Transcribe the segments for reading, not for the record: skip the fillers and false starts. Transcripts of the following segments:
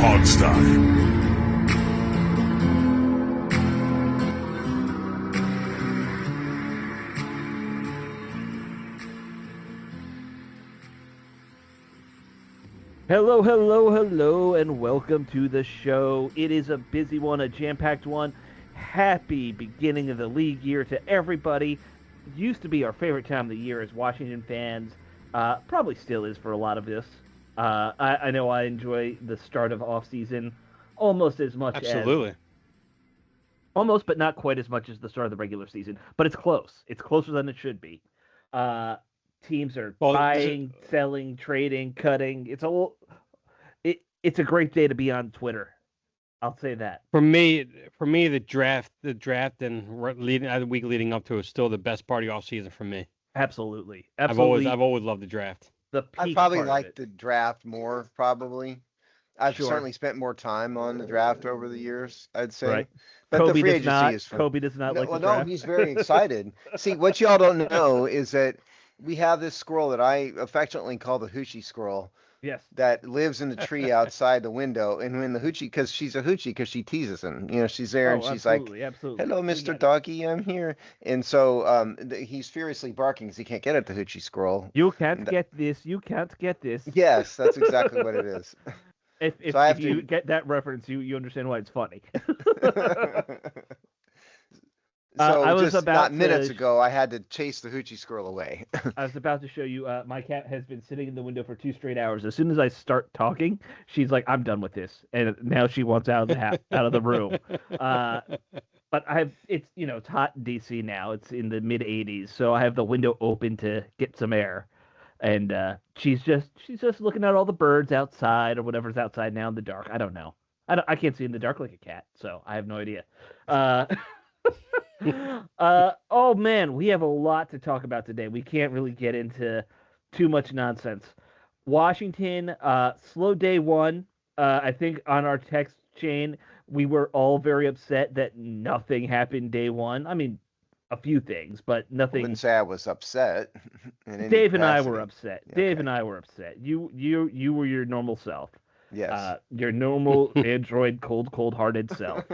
Podstein. Hello, hello, hello, and welcome to the show. It is a busy one, a jam-packed one. Happy beginning of the league year to everybody. It used to be our favorite time of the year as Washington fans. Probably still is for a lot of this. I know I enjoy the start of off-season almost as much as Absolutely. almost, but not quite as much as the start of the regular season. But it's close. It's closer than it should be. Uh, Teams are Well, buying, selling, trading, cutting. It's a great day to be on Twitter. I'll say that. for me, the draft the week leading up to is still the best part of the off season for me. Absolutely, I've always absolutely. loved the draft. The I peak probably part of like it. the draft more, probably. I've Sure. certainly spent more time on the draft over the years, I'd say. Right. But Kobe the free does agency not. is fun. Kobe does not like the No, draft. he's very excited. See, what y'all don't know is that we have this squirrel that I affectionately call the hoochie squirrel Yes. that lives in the tree outside the window. And when the hoochie, because she's a hoochie, because she teases him, she's there and Oh, she's like, absolutely, absolutely. "Hello, We Mr. get it. Doggy, I'm here." And so he's furiously barking because he can't get at the hoochie squirrel. You can't Th- get this. You can't get this. Yes, that's exactly what it is. If So I have if you to. get that reference, you understand why it's funny. So I was just about not minutes to. ago, I had to chase the hoochie squirrel away. I was about to show you. My cat has been sitting in the window for 2 straight hours. As soon as I start talking, she's like, "I'm done with this," and now she wants out of the out of the room. Uh, but it's hot in DC now. It's in the mid 80s, so I have the window open to get some air, and she's just looking at all the birds outside or whatever's outside now in the dark. I don't know. I can't see in the dark like a cat, so I have no idea. Uh, oh man, we have a lot to talk about today. We can't really get into too much nonsense. Washington, slow day one. I think on our text chain, we were all very upset that nothing happened day one. I mean, a few things, but I nothing. wouldn't say I was upset in any Dave and I were capacity. upset. Dave Okay. and I were upset. You were your normal self. Yes. Your normal Android cold-hearted self.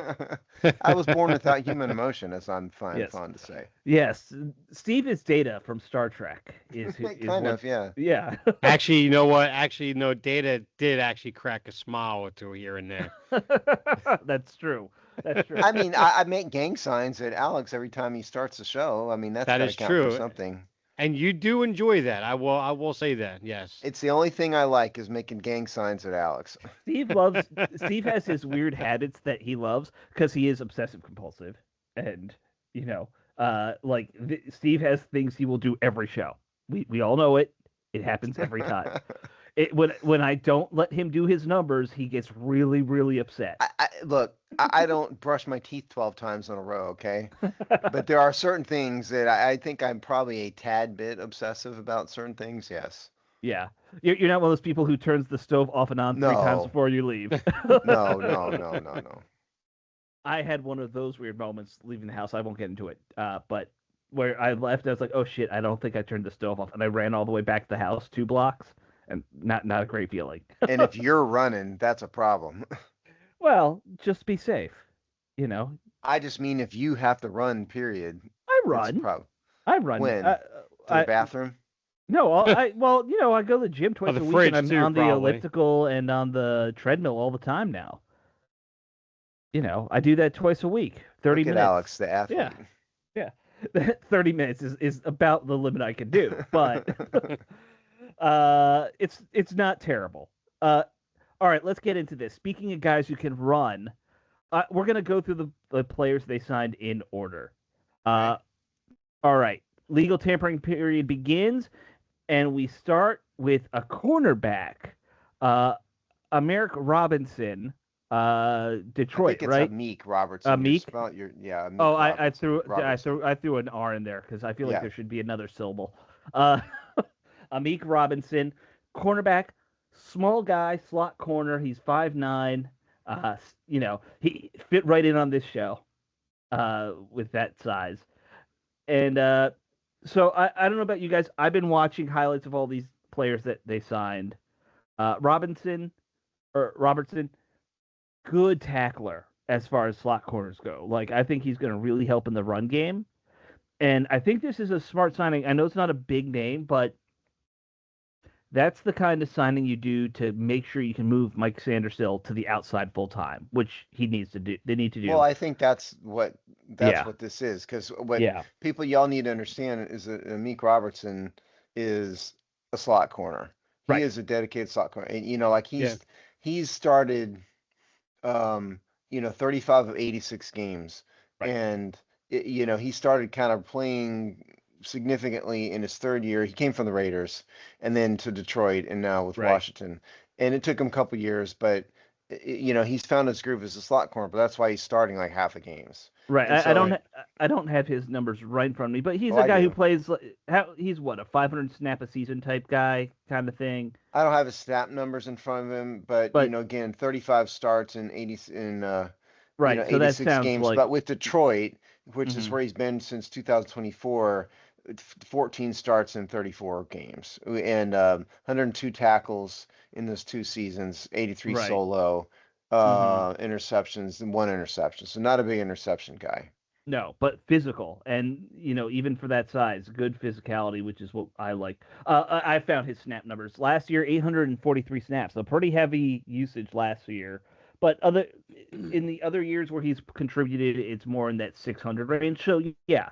I was born without human emotion, as I'm Yes. fond to say. Yes, Steve is Data from Star Trek. Is Kind what? of, yeah. Yeah, Actually, you know what? Actually, no. Data did actually crack a smile or two here and there. that's true. That's true. I mean, I make gang signs at Alex every time he starts the show. I mean, that's That got to is count for true, something. and you do enjoy that. I will say that. Yes. It's the only thing I like is making gang signs at Alex. Steve has his weird habits that he loves because he is obsessive compulsive, and you know, Steve has things he will do every show. We all know it. It happens every time. When I don't let him do his numbers, he gets really really upset. Look, I don't brush my teeth 12 times in a row, okay? But there are certain things that I think I'm probably a tad bit obsessive about certain things, yes. Yeah, you're not one of those people who turns the stove off and on 3 times No, before you leave. no. I had one of those weird moments leaving the house. I won't get into it. But where I left, I was like, "Oh shit! I don't think I turned the stove off," and I ran all the way back to the house 2 blocks, and not a great feeling. And if you're running, that's a problem. Well, just be safe. You know, I just mean if you have to run, period, I it's a run. problem. I run. When? To the I bathroom? no. Well, I go to the gym twice the a week, and fridge I'm too, on the probably. elliptical and on the treadmill all the time now. I do that twice a week, 30 Look at minutes. Alex, the athlete. Yeah. Yeah. 30 minutes is about the limit I can do, but it's not terrible. All right, let's get into this. Speaking of guys who can run, we're gonna go through the players they signed in order. Uh, all right, legal tampering period begins, and we start with a cornerback, uh, Améric Robinson, I Detroit, think it's right? Amik Robertson. Amik. Amik Oh, Robertson. I threw an R in there because I feel like Yeah. there should be another syllable. Uh, Amik Robinson, cornerback, small guy, slot corner. He's 5'9". He fit right in on this show with that size. And so I don't know about you guys. I've been watching highlights of all these players that they signed. Robertson. good tackler as far as slot corners go. Like, I think he's going to really help in the run game. And I think this is a smart signing. I know it's not a big name, but that's the kind of signing you do to make sure you can move Mike Sandersill to the outside full time, which he needs to do. They need to do. Well, I think that's what Yeah. this is, because what Yeah. people y'all need to understand is that Meek Robertson is a slot corner. He Right. is a dedicated slot corner, and like Yeah. he's started 35 of 86 games, Right. and he started kind of playing significantly in his third year. He came from the Raiders and then to Detroit and now with Right. Washington. And it took him a couple years, but he's found his groove as a slot corner, but that's why he's starting like half the games. Right. And I so don't. I don't have his numbers right in front of me, but he's Oh, a I guy who do. plays. He's what, a 500 snap a season type guy kind of thing. I don't have his snap numbers in front of him, but But again, 35 starts in right. So that 86 sounds games. like. But with Detroit, which is Mhm. where he's been since 2024, 14 starts in 34 games and 102 tackles in those 2 seasons, 83 Right. solo Mhm. interceptions and 1 interception. So not a big interception guy. No, but physical, and even for that size, good physicality, which is what I like. I found his snap numbers last year, 843 snaps, so pretty heavy usage last year. But in the other years where he's contributed, it's more in that 600 range. So yeah,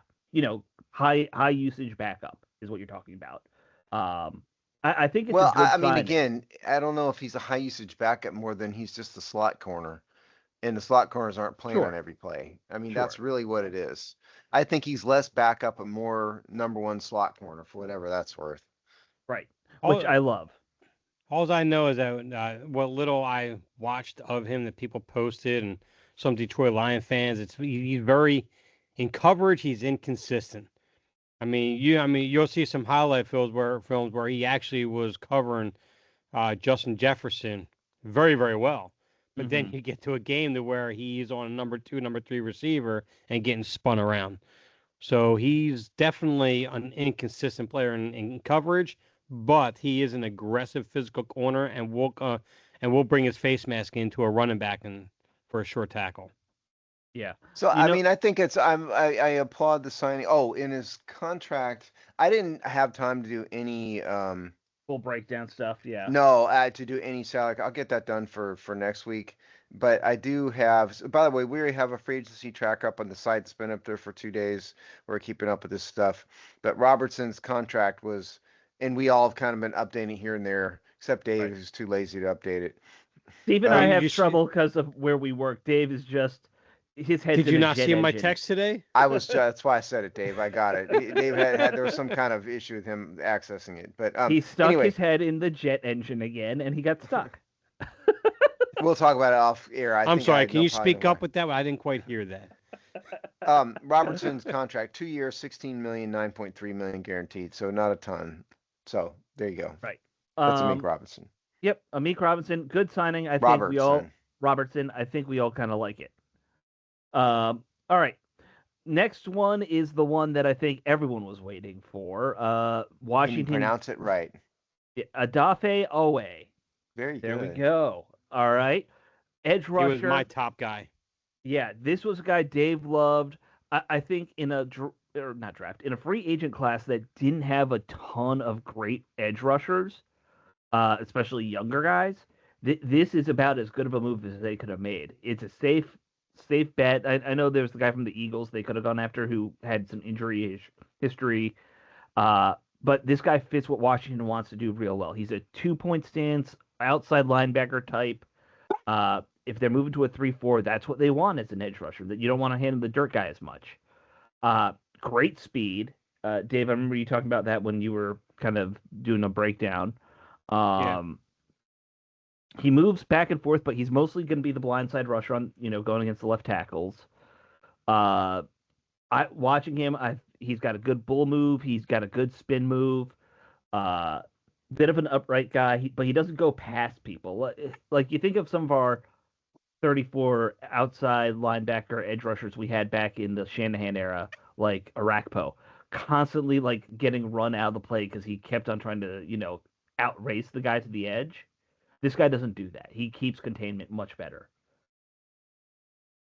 high usage backup is what you're talking about. I think it's a Well, good I mean, signing. again, I don't know if he's a high usage backup more than he's just a slot corner. And the slot corners aren't playing on Sure, every play. I mean, that's sure, really what it is. I think he's less backup and more number one slot corner for whatever that's worth. right, which All, I love. all I know is that what little I watched of him that people posted and some Detroit Lion fans, he's very in coverage. He's inconsistent. I mean, you'll see some highlight films where he actually was covering Justin Jefferson very, very well. But then Hmm. you get to a game to where he's on a number 2, number 3 receiver and getting spun around. So he's definitely an inconsistent player in coverage, but he is an aggressive physical corner and will bring his face mask into a running back and for a short tackle. Yeah, So you I know, mean, I think I applaud the signing. Oh, in his contract, I didn't have time to do any full breakdown stuff. Yeah. no, to do any salary. I'll get that done for next week. But I do have. By the way, we already have a free agency track up on the site. It's been up there for 2 days. We're keeping up with this stuff. But Robertson's contract was, and we all have kind of been updating here and there, except Dave, Right. who's too lazy to update it. Steve and Oh, I Um, have trouble because of where we work. Dave is just his head's did in you a not jet see my engine. text today? that's why I said it, Dave. I got it. Dave had there was some kind of issue with him accessing it. But He stuck anyway, his head in the jet engine again, and he got stuck. we'll talk about it off air. I I'm think I sorry. had Can no you problem speak up with that? I didn't quite hear that. Robertson's contract, 2 years, 16 million, 9.3 million guaranteed. So not a ton. So there you go. Right. That's Amik Robinson. Yep. Amik Robinson, good signing. I think we all Robertson. Robertson. I think we all kind of like it. All right. Next one is the one that I think everyone was waiting for. Can you Washington. pronounce it right? Adafe Owe. Very There we good. go. All right. Edge He was rusher. my top guy. Yeah, this was a guy Dave loved. I think in a or not draft, in a free agent class that didn't have a ton of great edge rushers, especially younger guys. This is about as good of a move as they could have made. It's a safe bet. I know there's the guy from the Eagles they could have gone after who had some injury history. But this guy fits what Washington wants to do real well. He's a 2-point stance, outside linebacker type. If they're moving to a 3-4, that's what they want as an edge rusher. That you don't want to handle the dirt guy as much. Great speed. Dave, I remember you talking about that when you were kind of doing a breakdown. Yeah. He moves back and forth, but he's mostly going to be the blindside rusher on, going against the left tackles. Watching him, he's got a good bull move. He's got a good spin move. Bit of an upright guy, but he doesn't go past people. Like you think of some of our 34 outside linebacker edge rushers we had back in the Shanahan era, like Arakpo, constantly like getting run out of the play because he kept on trying to, outrace the guy to the edge. This guy doesn't do that. He keeps containment much better.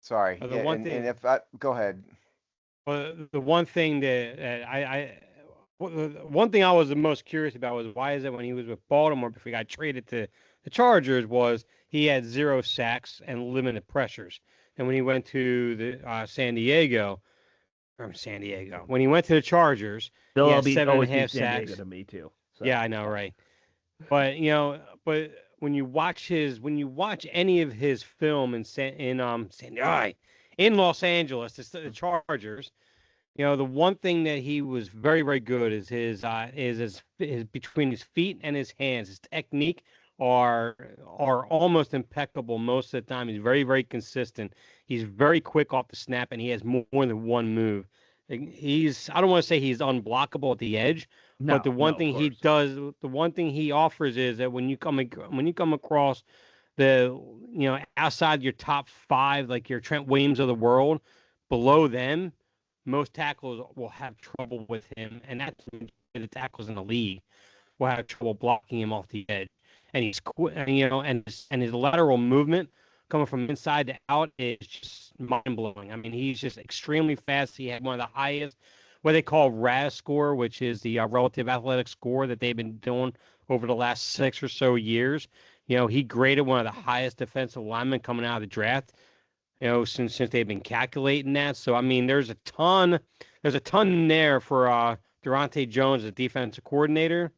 Sorry. The Yeah, one and thing, if I go ahead. well, the one thing the one thing I was the most curious about was why is it when he was with Baltimore before he got traded to the Chargers was he had 0 sacks and limited pressures, and when he went to the San Diego, when he went to the Chargers, They'll he had seven and a always be half San Diego sacks. to me too. So Yeah, I know, right? But when you watch any of his film in Los Angeles, the Chargers, the one thing that he was very, very good is his between his feet and his hands. His technique are almost impeccable most of the time. He's very, very consistent. He's very quick off the snap, and he has more than one move. I don't want to say he's unblockable at the edge, but no, of course. the one thing he offers is that when you come across the outside your top five, like your Trent Williams of the world, below them, most tackles will have trouble with him, and that's the tackles in the league will have trouble blocking him off the edge. And he's quick, and his lateral movement coming from inside to out is just mind blowing. I mean, he's just extremely fast. He had one of the highest, what they call RAS score, which is the relative athletic score that they've been doing over the last 6 or so years. He graded one of the highest defensive linemen coming out of the draft. Since they've been calculating that. So I mean, there's a ton there for Durante Jones, the defensive coordinator,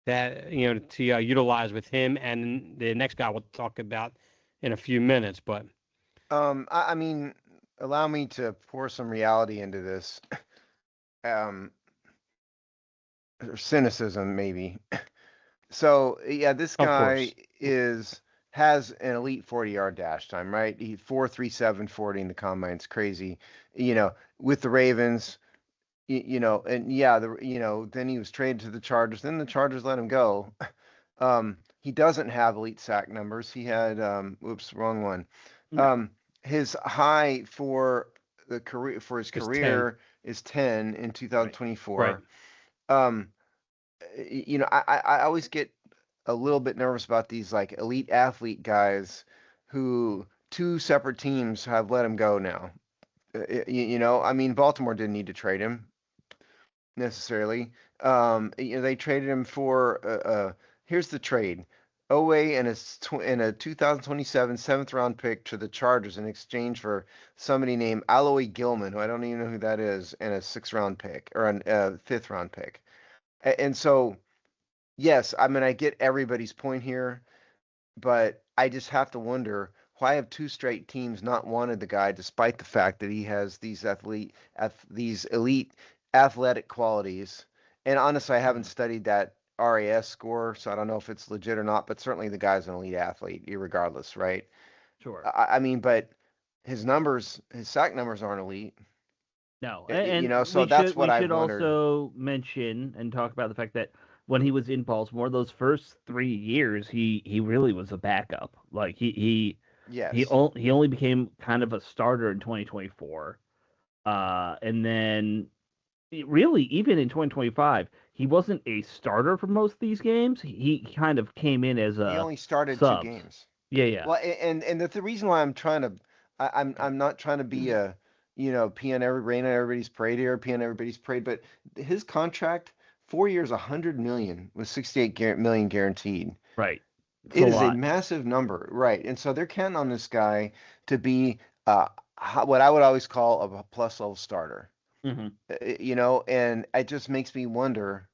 that to utilize with him and the next guy we'll talk about in a few minutes. But I mean, allow me to pour some reality into this. Or cynicism maybe. So yeah, this of guy course, has an elite 40-yard dash time, right? He 4.37 40 in the combine. It's crazy. With the Ravens, and yeah, then he was traded to the Chargers. Then the Chargers let him go. He doesn't have elite sack numbers. He had wrong one. No. His high for his it's 10. career is 10 in Right. 2024. I always get a little bit nervous about these like elite athlete guys who two separate teams have let him go now. I mean, Baltimore didn't need to trade him necessarily. They traded him for here's the trade. Oweh and a 2027 seventh round pick to the Chargers in exchange for somebody named Aloy Gilman, who I don't even know who that is, and a 6th round pick or a 5th round pick. And so, yes, I mean, I get everybody's point here, but I just have to wonder why have two straight teams not wanted the guy, despite the fact that he has these elite athletic qualities. And honestly, I haven't studied that RAS score, so I don't know if it's legit or not. But certainly, the guy's an elite athlete, irregardless, right? Sure. I mean, but his sack numbers aren't elite. No, So that's what I should wondered. also mention and talk about the fact that when he was in Baltimore, those first 3 years, he really was a backup. Like Yes. he only became kind of a starter in 2024, and then really even in 2025, he wasn't a starter for most of these games. He kind of came in as He a only started 2 subs. games. Yeah. Well, and the reason why I'm not trying to be a pee on rain on everybody's parade here, pee on everybody's parade, but his contract, 4 years, 100 million with 68 million guaranteed. Right. It is a massive number, right? And so they're counting on this guy to be what I would always call a plus level starter. Mm-hmm. And it just makes me wonder.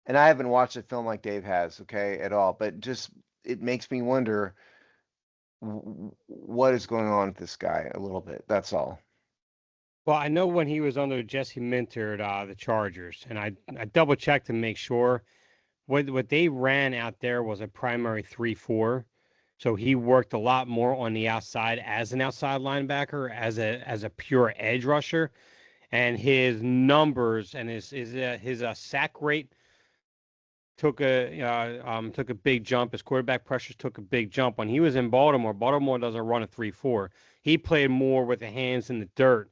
And I haven't watched a film like Dave has, okay, at all, but just it makes me wonder what is going on with this guy a little bit. That's all. Well, I know when he was under Jesse Minter at the Chargers, and I double checked to make sure. What they ran out there was a primary 3-4, so he worked a lot more on the outside as an outside linebacker, as a pure edge rusher, and his numbers and his sack rate took a big jump. His quarterback pressures took a big jump when he was in Baltimore. Baltimore doesn't run a 3-4. He played more with the hands in the dirt.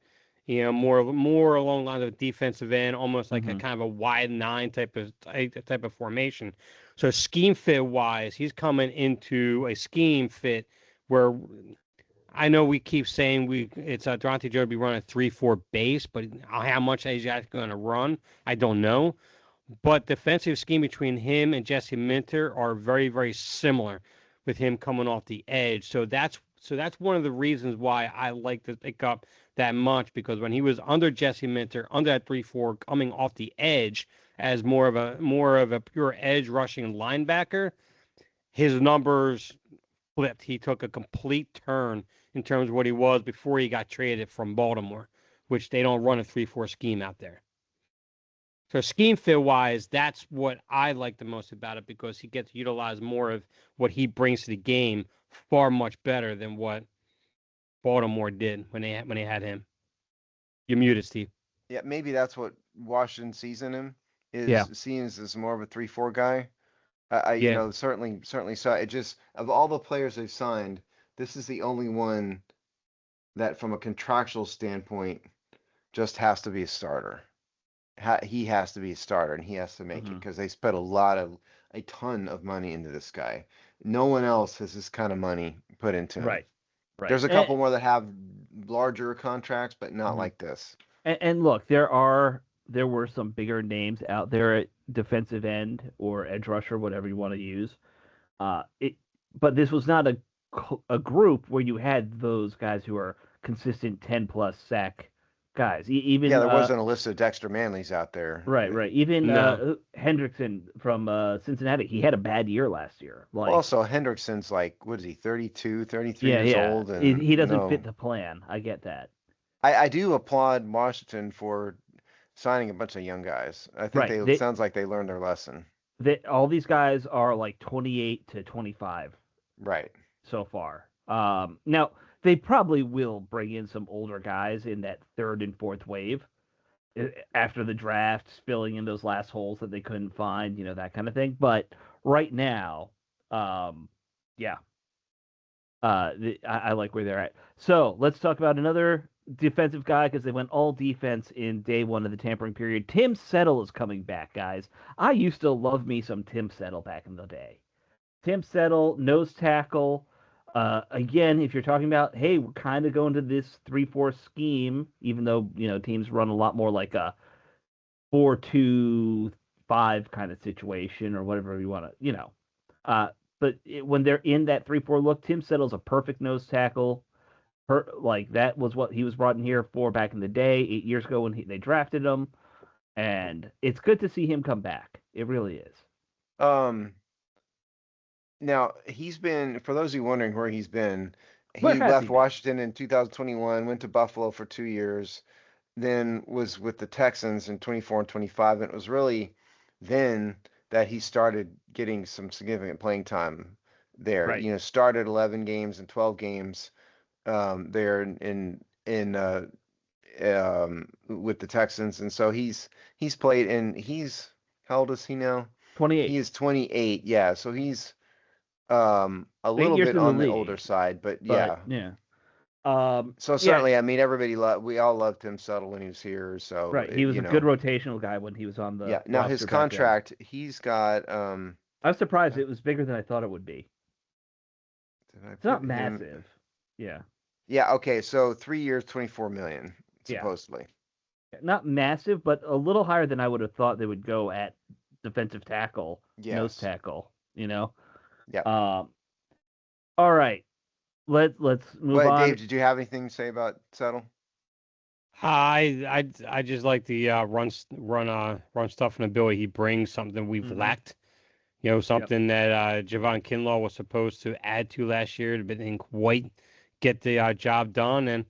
More along the lines of defensive end, almost like a kind of a wide 9 type of formation. So scheme fit wise, he's coming into a scheme fit where I know we keep saying it's Durante Joby running a 3-4 base, but how much is he actually going to run? I don't know. But defensive scheme between him and Jesse Minter are very, very similar, with him coming off the edge. So that's one of the reasons why I like to pick up that much, because when he was under Jesse Minter, under that 3-4, coming off the edge as more of a pure edge rushing linebacker, his numbers flipped. He took a complete turn in terms of what he was before he got traded from Baltimore, which they don't run a 3-4 scheme out there. So scheme fit wise, that's what I like the most about it, because he gets to utilize more of what he brings to the game far much better than what Baltimore did when they had him. You're muted, Steve. Yeah, maybe that's what Washington sees in him, is Yeah. seeing as more of a 3-4 guy. Yeah. Certainly so. It just, of all the players they've signed, this is the only one that, from a contractual standpoint, just has to be a starter. He has to be a starter, and he has to make it, Mhm. because they spent a ton of money into this guy. No one else has this kind of money put into him. Right. There's a couple more that have larger contracts, but not Mhm. like this. And look, there were some bigger names out there at defensive end or edge rusher, whatever you want to use. But this was not a group where you had those guys who are consistent 10+ sack guys. Even Yeah, there wasn't a list of Dexter Manleys out there. right. Even No. Hendrickson from Cincinnati, he had a bad year last year. Like, Also, Hendrickson's like, what is he, 32, 33 yeah, years yeah, old? And he doesn't fit the plan. I get that. I do applaud Washington for signing a bunch of young guys. I think Right. it sounds like they learned their lesson. All these guys are like 28 to 25 Right. so far. Now they probably will bring in some older guys in that third and fourth wave after the draft, filling in those last holes that they couldn't find, that kind of thing. But right now, yeah, I like where they're at. So let's talk about another defensive guy, because they went all defense in day one of the tampering period. Tim Settle is coming back, guys. I used to love me some Tim Settle back in the day. Tim Settle, nose tackle. Again, if you're talking about, hey, we're kind of going to this 3-4 scheme, even though teams run a lot more like a 4-2-5 kind of situation, or whatever you want to, but when they're in that 3-4 look, Tim Settle's a perfect nose tackle. Like, that was what he was brought in here for back in the day, 8 years ago when they drafted him, and it's good to see him come back. It really is. Now, he's been, for those of you wondering where he's been, he Where has left he been? Washington in 2021, went to Buffalo for 2 years, then was with the Texans in 24 and 25, and it was really then that he started getting some significant playing time there. Right. Started 11 games and 12 games there with the Texans, and so he's played, and how old is he now? 28. He is 28. Yeah, so he's a 8 little years bit in the on the league, older side, but but yeah. So yeah, certainly, I mean, we all loved Tim Settle when he was here. So right. He was a good rotational guy when he was on the yeah. Now his roster back then. contract, he's got. I was surprised it was bigger than I thought it would be. It's not massive. Yeah. Yeah. Okay. So 3 years, 24 million supposedly. Yeah. Not massive, but a little higher than I would have thought they would go at defensive tackle, nose tackle. Yeah. All right. Let's move on. Dave, did you have anything to say about Settle? I just like the run stuff and ability he brings, something we've lacked. Something that Javon Kinlaw was supposed to add to last year, but didn't quite get the job done, and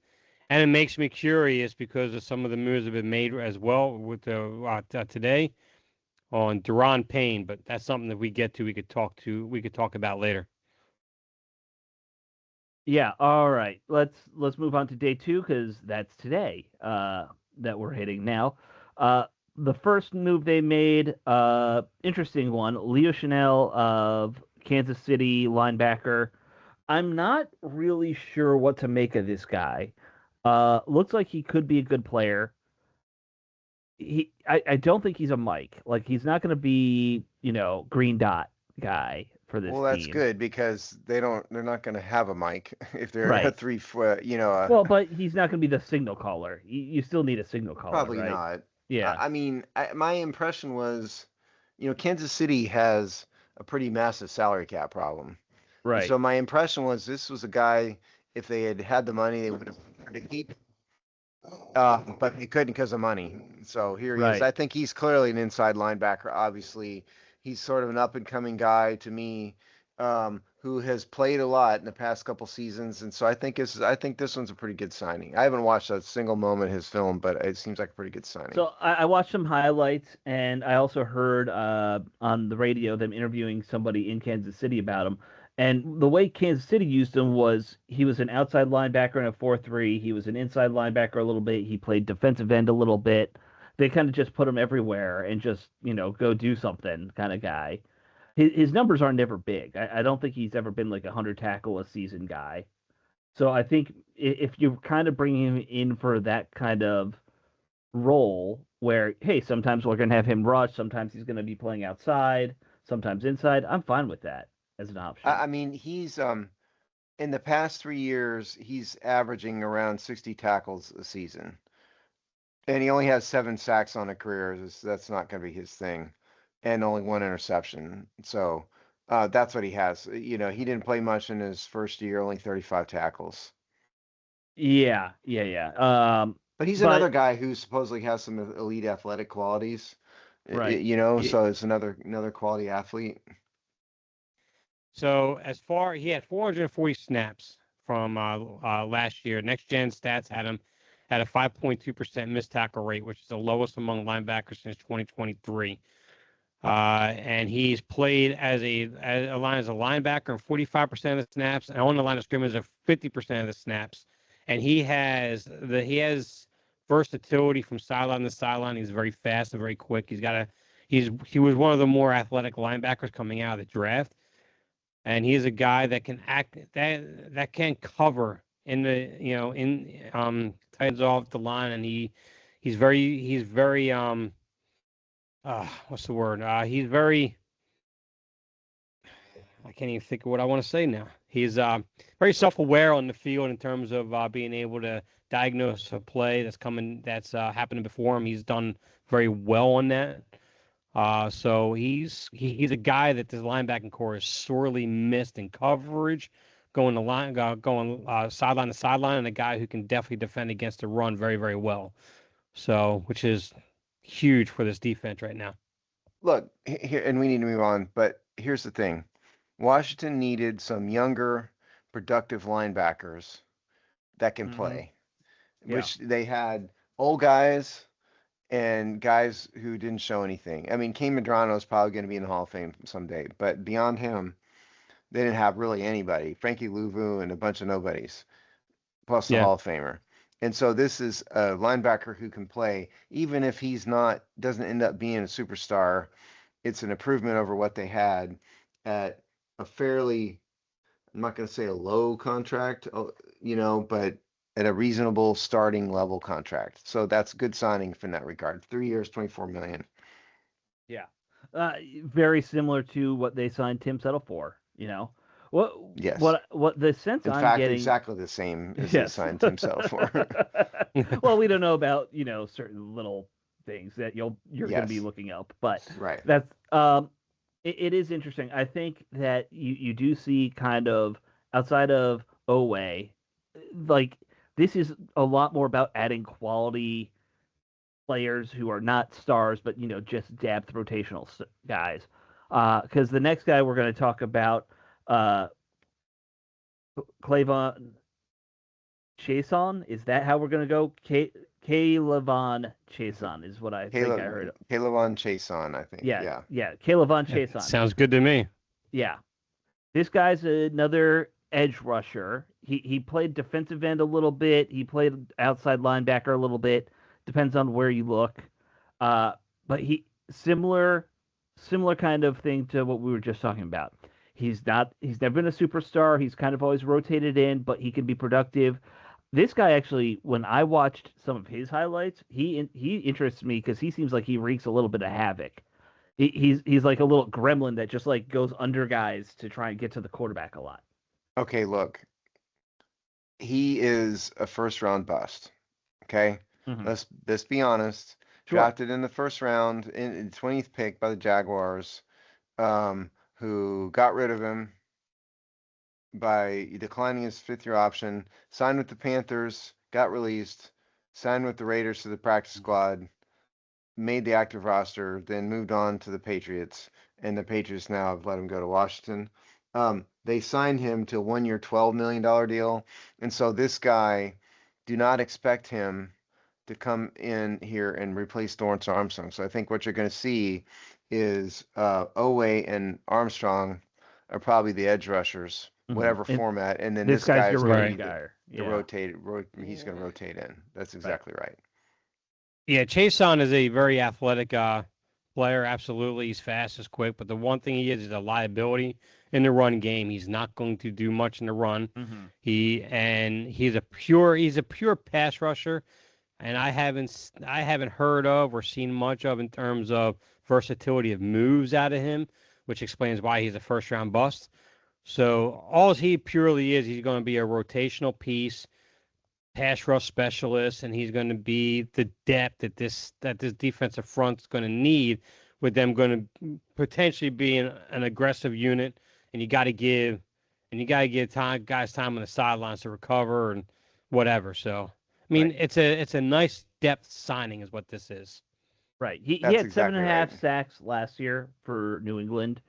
it makes me curious because of some of the moves that have been made as well with today on Daron Payne. But that's something that we could talk about later. Yeah, all right. Let's move on to day 2, because that's today that we're hitting now. The first move they made, interesting one, Leo Chanel of Kansas City, linebacker. I'm not really sure what to make of this guy. Looks like he could be a good player. I don't think he's a Mike. Like, he's not going to be, green dot guy. for this Well, that's team. good because they're not going to have a mic if they're a Right. 3 foot, Well, but he's not going to be the signal caller. You still need a signal caller, probably right? not. Yeah. I mean, my impression was, Kansas City has a pretty massive salary cap problem. And Right. so my impression was this was a guy, if they had had the money, they would have preferred to keep, but they couldn't because of money. So here he is. Right. I think he's clearly an inside linebacker. Obviously, he's sort of an up and coming guy to me, who has played a lot in the past couple seasons, and so I think this one's a pretty good signing. I haven't watched a single moment of his film, but it seems like a pretty good signing. So I watched some highlights, and I also heard on the radio them interviewing somebody in Kansas City about him. And the way Kansas City used him was he was an outside linebacker in a 4-3. He was an inside linebacker a little bit. He played defensive end a little bit. They kind of just put him everywhere and just, go do something kind of guy. His numbers are never big. I don't think he's ever been like a 100 tackle a season guy. So I think if you kind of bring him in for that kind of role where, hey, sometimes we're going to have him rush, sometimes he's going to be playing outside, sometimes inside. I'm fine with that as an option. I mean, he's in the past 3 years, he's averaging around 60 tackles a season, and he only has 7 sacks on a career. That's not going to be his thing, and only 1 interception. So that's what he has. He didn't play much in his first year, only 35 tackles. Yeah. But he's But another guy who supposedly has some elite athletic qualities. right. So it's another quality athlete. So he had 440 snaps from last year. Next Gen Stats had him at a 5.2% missed tackle rate, which is the lowest among linebackers since 2023. And he's played as a linebacker in 45% of the snaps, and on the line of scrimmage of 50% of the snaps. And he has versatility from sideline to sideline. He's very fast and very quick. He was one of the more athletic linebackers coming out of the draft. And he's a guy that can that can cover in the tight off the line, and he's very what's the word? He's very, I can't even think of what I want to say now. He's very self-aware on the field in terms of being able to diagnose a play that's happening before him. He's done very well on that. So he's a guy that this linebacking core is sorely missed in coverage, going sideline to sideline, and a guy who can definitely defend against the run very, very well. So, which is huge for this defense right now. Look here, and we need to move on. But here's the thing: Washington needed some younger, productive linebackers that can play, which they had old guys and guys who didn't show anything. I mean, Kane Medrano is probably going to be in the Hall of Fame someday, but beyond him, they didn't have really anybody. Frankie Louvu and a bunch of nobodies, plus the Hall of Famer. And so this is a linebacker who can play, even if doesn't end up being a superstar. It's an improvement over what they had at a fairly, I'm not going to say a low contract, but at a reasonable starting level contract. So that's good signing in that regard. 3 years, $24 million. Yeah. Very similar to what they signed Tim Settle for, Yes. What the sense in I'm fact, getting exactly the same as they signed Tim Settle for. Well, we don't know about, certain little things that you're going to be looking up, but right. That's it is interesting. I think that you do see kind of outside of Oweh, like this is a lot more about adding quality players who are not stars, but just depth rotational guys. Because the next guy we're going to talk about, K'Lavon Chaisson, is that how we're going to go? K'Lavon Chaisson is what I think I heard. K'Lavon Chaisson, I think. Yeah. K'Lavon Chaisson. Sounds good to me. Yeah. This guy's another edge rusher. He played defensive end a little bit. He played outside linebacker a little bit. Depends on where you look. But similar kind of thing to what we were just talking about. He's never been a superstar. He's kind of always rotated in, but he can be productive. This guy actually, when I watched some of his highlights, he interests me because he seems like he wreaks a little bit of havoc. He's like a little gremlin that just like goes under guys to try and get to the quarterback a lot. Okay, look, he is a first round bust. Okay, Mhm. let's be honest. Sure. Drafted in the first round in 20th pick by the Jaguars, who got rid of him by declining his 5th-year option, signed with the Panthers, got released, signed with the Raiders to the practice squad, made the active roster, then moved on to the Patriots, and the Patriots now have let him go to Washington. They signed him to a 1-year, $12 million deal, and so this guy, do not expect him to come in here and replace Dorrance Armstrong. So I think what you're going to see is Oweh and Armstrong are probably the edge rushers, whatever And format, and then this this guy's guy your is going to rotating be guy. the he's going to rotate in. That's exactly right. Yeah, Chason is a very athletic player. Absolutely, he's fast, he's quick. But the one thing he is a liability in the run game. He's not going to do much in the run. Mm-hmm. He's a pure pass rusher, and I haven't heard of or seen much of in terms of versatility of moves out of him, which explains why he's a first round bust. So all he purely is, he's going to be a rotational piece, pass rush specialist, and he's going to be the depth that this defensive front's going to need, with them going to potentially be an aggressive unit, and you got to give guys time on the sidelines to recover and whatever. So I mean, Right. it's a nice depth signing, is what this is. Right. He That's had seven exactly and a half right. sacks last year for New England,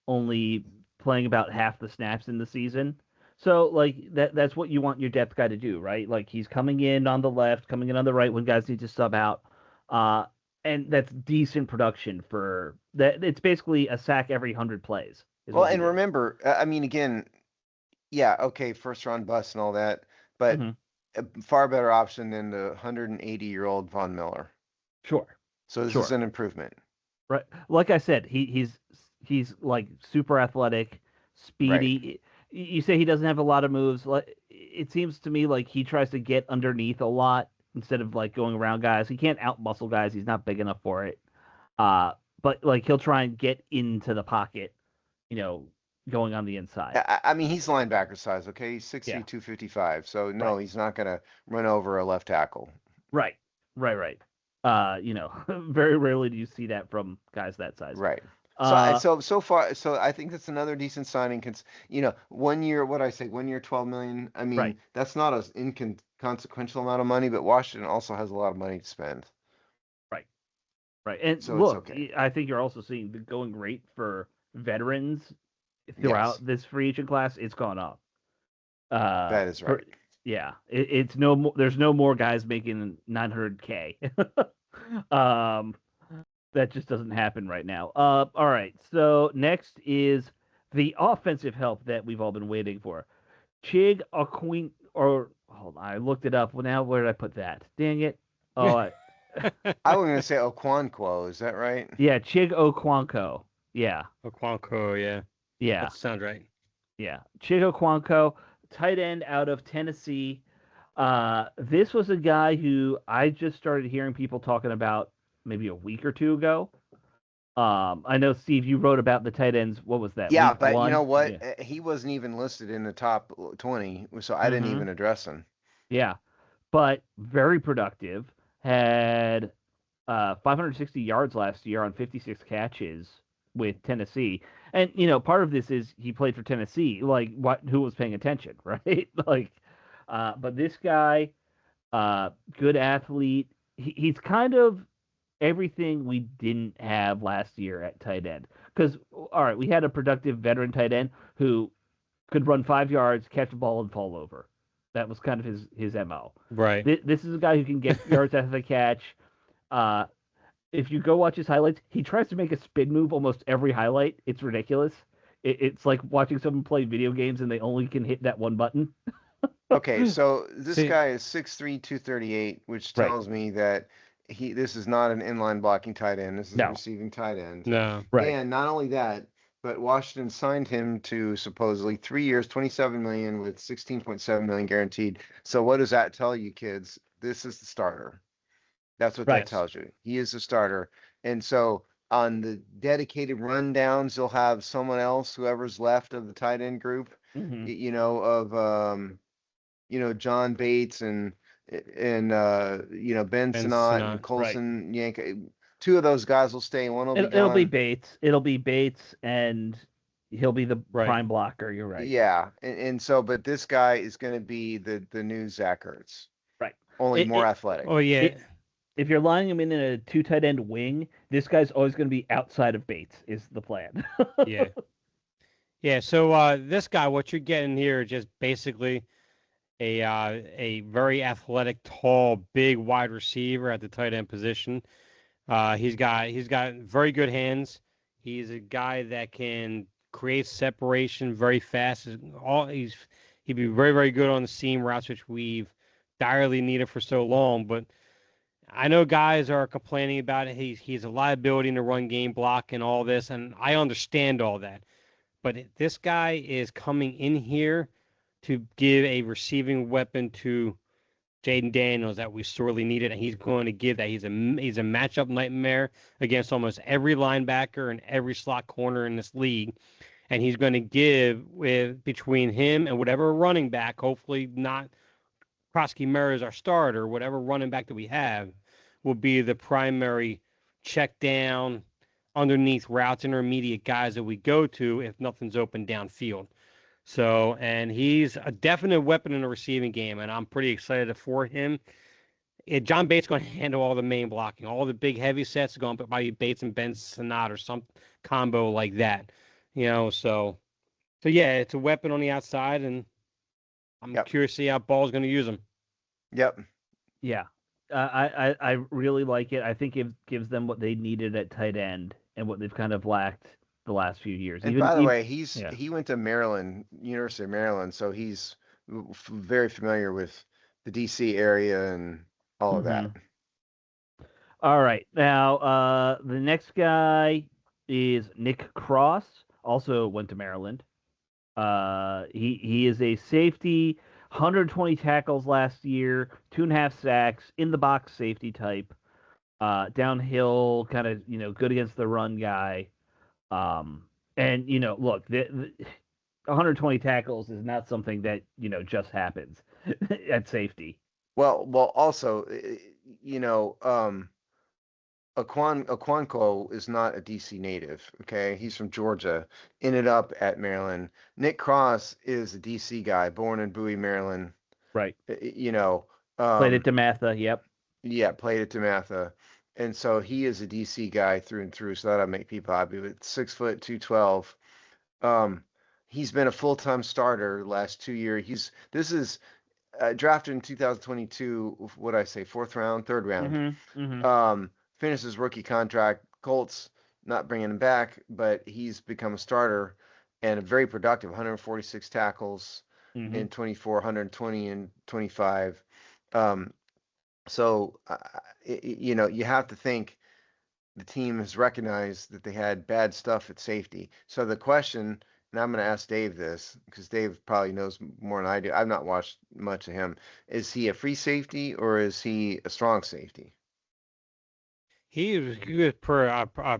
only playing about half the snaps in the season. So like that's what you want your depth guy to do, right? Like he's coming in on the left, coming in on the right when guys need to sub out. Uh, and that's decent production for that. It's basically a sack every 100 plays is Well, what he and is. remember, I mean, again, yeah, okay, first round bust and all that, but Hmm. a far better option than the 180-year-old Von Miller. Sure. So this is Sure. an improvement. Right. Like I said, he's like super athletic, Right. speedy. You say he doesn't have a lot of moves. Like it seems to me like he tries to get underneath a lot instead of like going around guys. He can't outmuscle guys. He's not big enough for it. Uh, but like he'll try and get into the pocket, you know, going on the inside. I mean, he's linebacker size, okay? He's 6'3", Yeah. 255. So Right. no, he's not going to run over a left tackle. Right. Right. Very rarely do you see that from guys that size. Right. Uh, So far, so I think that's another decent signing. Cause 1 year, what I say, 1 year, 12 million. I right. mean, that's not an inconsequential amount of money, but Washington also has a lot of money to spend, Right. Right. And so it's look, okay. I think you're also seeing the going rate for veterans Yes, throughout this free agent class. It's gone up. Uh, that is for right. yeah, it's no more. There's no more guys making 900K. um, that just doesn't happen right now. All right. So next is the offensive help that we've all been waiting for. Chig Aquin, or hold on, I looked it up. Well, now where did I put that? Dang it. Oh, I was going to say Okonkwo. Is that right? yeah, Chig Okonkwo. Yeah, Okonkwo, yeah, yeah, that sounds right. yeah. Chig Okonkwo, tight end out of Tennessee. This was a guy who I just started hearing people talking about maybe a week or two ago. I know Steve, you wrote about the tight ends. What was that? Yeah, Week but you know one? what? Yeah. He wasn't even listed in the top 20, so I didn't Mm-hmm. even address him. Yeah, but very productive. Had 560 yards last year on 56 catches with Tennessee. And part of this is he played for Tennessee. Like, what? Who was paying attention, right? Like, but this guy, good athlete. He's kind of everything we didn't have last year at tight end. Because all right, we had a productive veteran tight end who could run 5 yards, catch a ball, and fall over. That was kind of his mo. Right. This is a guy who can get yards after the catch. Uh, if you go watch his highlights, he tries to make a spin move almost every highlight. It's ridiculous. It's like watching someone play video games and they only can hit that one button. Okay, so this See, guy is 6'3", 238, which Right. tells me that this is not an inline blocking tight end. This is a No. receiving tight end. no. Right. And not only that, but Washington signed him to supposedly 3 years, 27 million with 16.7 million guaranteed. So what does that tell you, kids? This is the starter. That's what that Right. tells you. He is the starter. And so on the dedicated rundowns, you'll have someone else, whoever's left of the tight end group, Mhm. John Bates and Ben Ben Sinnott and Sinnott. Colson Yank. Two of those guys will stay. One will be It'll be gone. Bates. It'll be Bates, and he'll be the Right. prime blocker. You're right. Yeah, and so, but this guy is going to be the new Zach Ertz, Right. only more athletic. Oh yeah. If you're lining him in a 2 tight end wing, this guy's always going to be outside of Bates. Is the plan? Yeah. Yeah. So this guy, what you're getting here, is just basically a very athletic, tall, big wide receiver at the tight end position. He's got very good hands. He's a guy that can create separation very fast. He'd be very, very good on the seam routes, which we've direly needed for so long. But I know guys are complaining about it. He's a liability in the run game block and all this, and I understand all that. But this guy is coming in here to give a receiving weapon to Jaden Daniels that we sorely needed, and he's going to give that. He's a matchup nightmare against almost every linebacker and every slot corner in this league, and he's going to give between him and whatever running back, hopefully not Krosky Murray, our starter, whatever running back that we have, will be the primary check down, underneath routes, intermediate guys that we go to if nothing's open downfield. So, and he's a definite weapon in the receiving game, and I'm pretty excited for him. John Bates is going to handle all the main blocking. All the big heavy sets are going to put by Bates and Ben Sinnott or some combo like that. So yeah, it's a weapon on the outside, and I'm curious to see how Ball's going to use him. Yep. Yeah. I really like it. I think it gives them what they needed at tight end and what they've kind of lacked the last few years. And by the way, he went to Maryland, University of Maryland, so he's very familiar with the DC area and all of that. All right. Now, the next guy is Nick Cross, also went to Maryland. He is a safety, 120 tackles last year, 2.5 sacks, in the box safety type, downhill, kind of, good against the run guy. And look, the 120 tackles is not something that just happens at safety. Well, also, Okonkwo is not a DC native. Okay, he's from Georgia, ended up at Maryland. Nick Cross is a DC guy, born in Bowie, Maryland. Right. Played at DeMatha. Yep. Yeah, played at DeMatha. And so he is a DC guy through and through, so that'll make people happy. But 6 foot 212. He's been a full-time starter last 2 years. This is drafted in 2022. What I say, third round. Finished his rookie contract. Colts not bringing him back, but he's become a starter and very productive. 146 tackles in 24, 120 in 25. So, you have to think the team has recognized that they had bad stuff at safety. So the question, and I'm going to ask Dave this, because Dave probably knows more than I do. I've not watched much of him. Is he a free safety or is he a strong safety? He was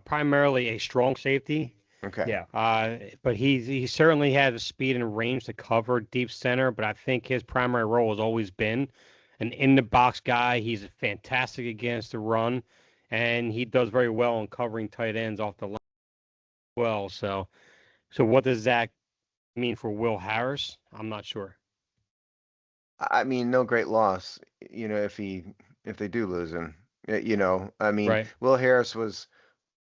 primarily a strong safety. Okay. Yeah. But he certainly had the speed and range to cover deep center, but I think his primary role has always been an in-the-box guy. He's fantastic against the run, and he does very well in covering tight ends off the line as well. So what does that mean for Will Harris? I'm not sure. I mean, no great loss, if they do lose him. Right. Will Harris was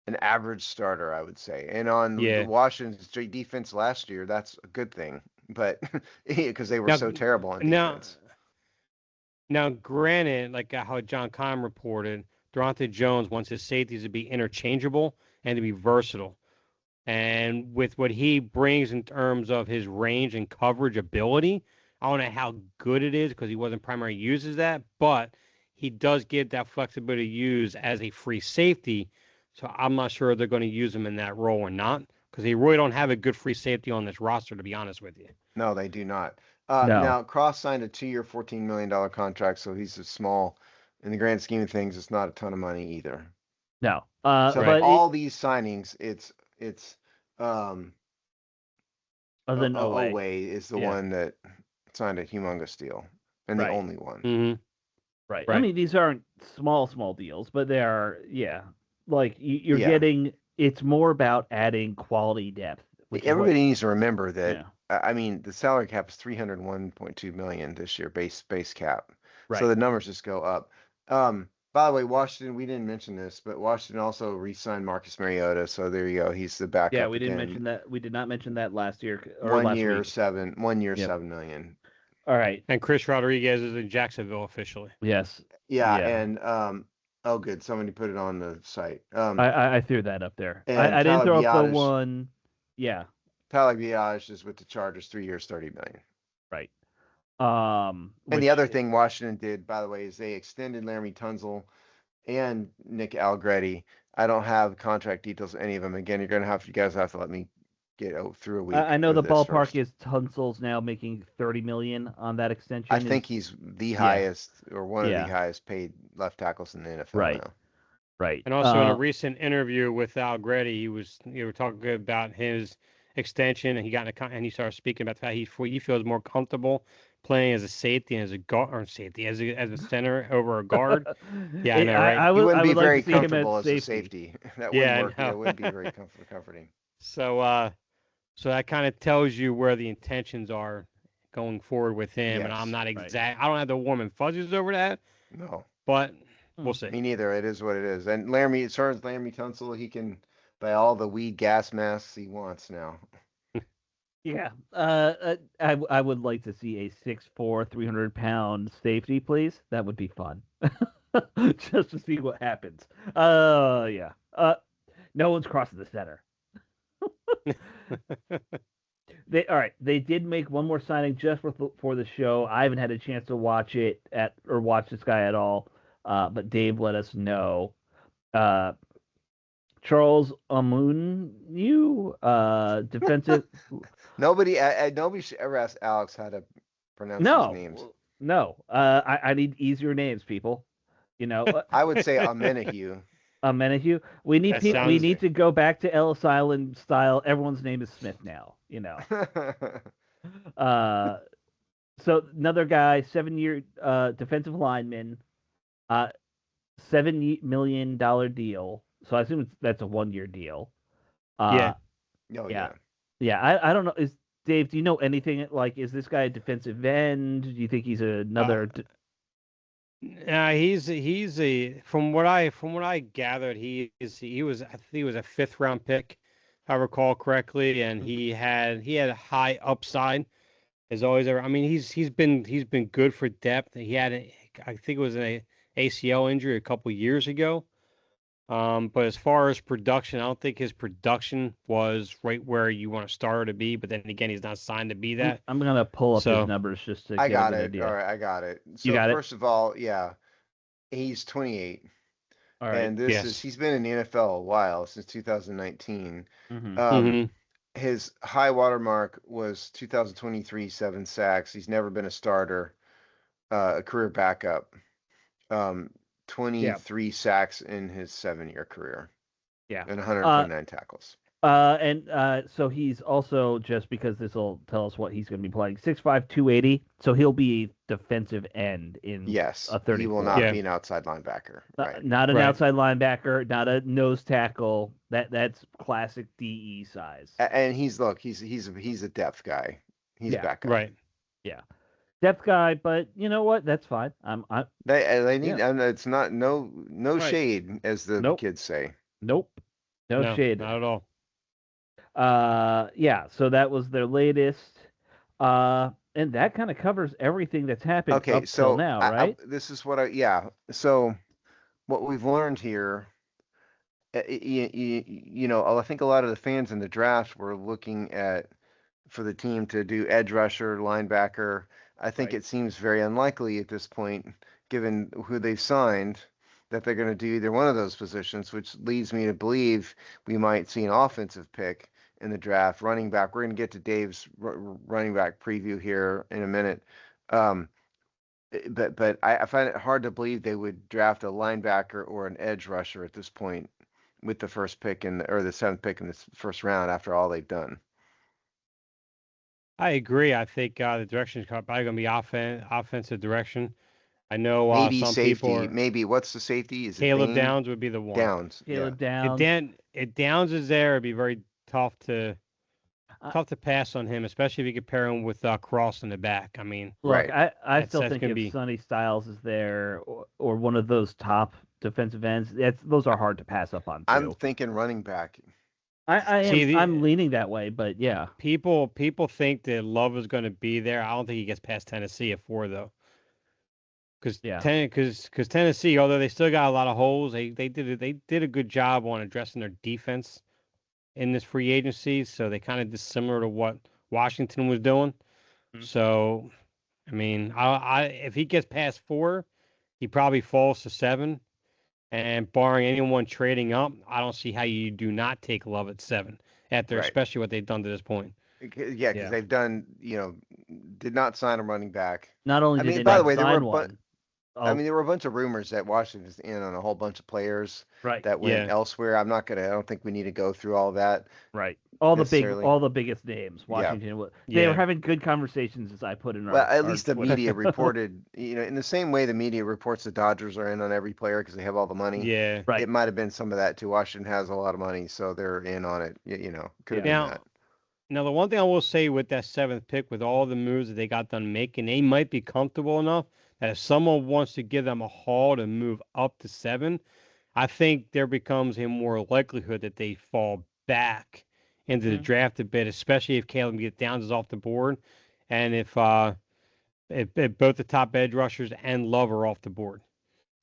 an average starter, I would say. And on the Washington's defense last year, that's a good thing. But because they were so terrible on defense. Now, granted, like how John Keim reported, Durante Jones wants his safeties to be interchangeable and to be versatile. And with what he brings in terms of his range and coverage ability, I don't know how good it is because he wasn't primary uses that, but he does give that flexibility to use as a free safety. So I'm not sure they're going to use him in that role or not because they really don't have a good free safety on this roster, to be honest with you. No, they do not. No. Now, Cross signed a 2-year, $14 million contract, so he's a small. In the grand scheme of things, it's not a ton of money either. No. So But all these signings, it's um other than Owe. Owe is the Yeah. one that signed a humongous deal and the Right. only one. Mm-hmm. Right. I Right. mean, these aren't small deals, but they are, yeah. Like you're Yeah. getting, it's more about adding quality depth, which is what, Everybody needs to remember that. yeah. I mean, the salary cap is 301.2 million this year, base cap. So Right. the numbers just go up. By the way, Washington, we didn't mention this, but Washington also re-signed Marcus Mariota. So there you go. He's the Yeah, backup we didn't again. mention that. We did not mention that last year or 1 last year, week. 7 Yep. million. All right. And Chris Rodriguez is in Jacksonville officially. Yes. Yeah, Yeah. and oh good, somebody put it on the site. I threw that up there. and I didn't Tyler throw up the Biadasz- one. Yeah. Tyler Biadasz is with the Chargers, 3 years, 30 million. Right. And Which, the other thing Washington did, by the way, is they extended Laramie Tunzel and Nick Allegretti. I don't have contract details of any of them. Again, you guys have to let me get through a week. I know of the this ballpark first. is Tunsil's now making 30 million on that extension. I think he's the highest or one of the highest paid left tackles in the NFL Right. now. Right. And also in a recent interview with Allegretti, you were talking about his extension, and he started speaking about the fact he feels more comfortable playing as a safety and as a guard or safety as a center over a guard. Yeah, I know, right? He wouldn't be very like to see him comfortable as a safety. That Yeah, wouldn't work. It wouldn't be very comforting. So that kind of tells you where the intentions are going forward with him. And I'm not I don't have the warm and fuzzies over that. No. But we'll see. Me neither. It is what it is. And as far as Laramie Tunsil, he can buy all the weed gas masks he wants now. Yeah. I would like to see a 6'4", 300-pound safety, please. That would be fun. Just to see what happens. Yeah. No one's crossing the center. They did make one more signing just for the show. I haven't had a chance to watch this guy at all. But Dave let us know. Charles Omenihu, defensive. Nobody should ever ask Alex how to pronounce his names. No. I need easier names, people. You know. I would say Omenihu. Omenihu. We need to go back to Ellis Island style. Everyone's name is Smith now. You know. So another guy, 7-year defensive lineman, $7 million deal. So I assume that's a 1-year deal. Yeah. Oh, yeah. Yeah. I don't know. Dave, do you know anything? Like, is this guy a defensive end? Do you think he's another? He's from what I gathered, he was I think he was a 5th round pick, if I recall correctly, and he had a high upside as always ever. I mean, he's been good for depth. He had I think it was an ACL injury a couple years ago. But as far as production, I don't think his production was right where you want to start to be. But then again, he's not signed to be that. I'm gonna pull up his numbers just to. I got it. Idea. All right, I got it. So you got first of all, yeah, he's 28. All right. And he's been in the NFL a while, since 2019. Mm-hmm. His high water mark was 2023, 7 sacks. He's never been a starter, a career backup. 23 sacks in his 7-year career. Yeah. And 129 tackles. So he's also, just because this will tell us what he's going to be playing, 6'5", 280. So he'll be defensive end in a 34. He will not be an outside linebacker. Right. Not an outside linebacker, not a nose tackle. That's classic DE size. And he's a depth guy. He's a backup. Right. Yeah. Depth guy, but you know what? That's fine. They need. And it's not no shade, as the kids say. Nope. No shade. Not at all. Yeah. So that was their latest. And that kind of covers everything that's happened up till now, right? This is what So what we've learned here, you know, I think a lot of the fans in the draft were looking for the team to do edge rusher, linebacker. I think it seems very unlikely at this point, given who they've signed, that they're going to do either one of those positions, which leads me to believe we might see an offensive pick in the draft. Running back, we're going to get to Dave's running back preview here in a minute. But I find it hard to believe they would draft a linebacker or an edge rusher at this point with the first pick or the seventh pick in this first round after all they've done. I agree. I think the direction is probably going to be offensive direction. I know Maybe some safety. people Maybe what's the safety? Is it Caleb Bain? Downs would be the one. Downs. Caleb Yeah. Downs. If Downs is there, it'd be very tough to Uh, pass on him, especially if you compare him with Cross in the back. I mean, Look, Right. I still that's think gonna if be- Sonny Styles is there or one of those top defensive ends, those are hard to pass up on too. I'm thinking running back. I'm leaning that way, but yeah. people think that Love is going to be there. I don't think he gets past Tennessee at 4 though. Because Tennessee, although they still got a lot of holes, they did a good job on addressing their defense in this free agency. So they kind of dissimilar to what Washington was doing. Mhm. So, I mean, if he gets past 4, he probably falls to 7. And barring anyone trading up, I don't see how you do not take Love at 7 after Right. especially what they've done to this point. Yeah, because they've done, did not sign a running back. Not only I did mean, they by the not way, there sign were one. there were a bunch of rumors that Washington's in on a whole bunch of players Right. that went Yeah. elsewhere. I don't think we need to go through all that. Right. All necessarily. the biggest names. Washington. They Yeah. were having good conversations, as I put in our. Well, at our least the Twitter. media reported, in the same way the media reports the Dodgers are in on every player because they have all the money. Yeah. Right. It might have been some of that too. Washington has a lot of money, so they're in on it. Could have been Now, that. Now, the one thing I will say with that 7th pick, with all the moves that they got done making, they might be comfortable enough that if someone wants to give them a haul to move up to 7, I think there becomes a more likelihood that they fall back into the Mhm. draft a bit, especially if Caleb Downs is off the board, and if both the top edge rushers and Love are off the board.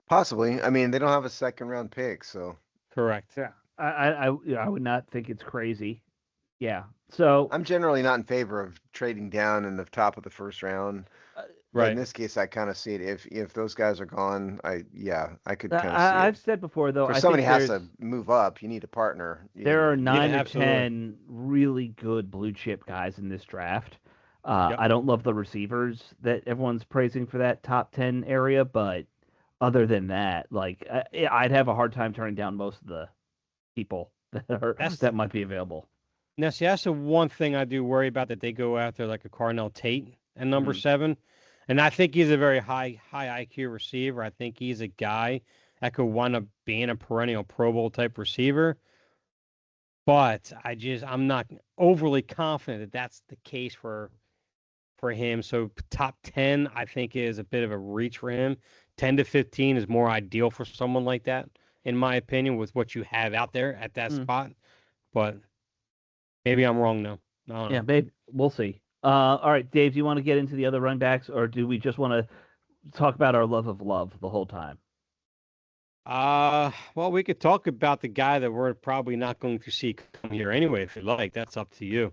Possibly. I mean, they don't have a second round pick, so Correct. Yeah. I would not think it's crazy. Yeah. So I'm generally not in favor of trading down in the top of the first round. But Right. in this case, I kind of see it. If those guys are gone, I could kind of see I've it. said before though, If I somebody think has to move up, you need a partner. there are 9 or absolutely. 10 really good blue chip guys in this draft. Yep. I don't love the receivers that everyone's praising for that top 10 area, but other than that, like I'd have a hard time turning down most of the people that might be available. Now, see, that's the one thing I do worry about, that they go after like a Carnell Tate at number Mhm. 7. And I think he's a very high IQ receiver. I think he's a guy that could wind up being a perennial Pro Bowl type receiver. But I'm not overly confident that that's the case for him. So top 10, I think, is a bit of a reach for him. 10 to 15 is more ideal for someone like that, in my opinion, with what you have out there at that spot. But maybe I'm wrong though. I don't know. Yeah, maybe we'll see. All right, Dave, do you want to get into the other running backs, or do we just want to talk about our love of love the whole time? Well, we could talk about the guy that we're probably not going to see come here anyway, if you like. That's up to you.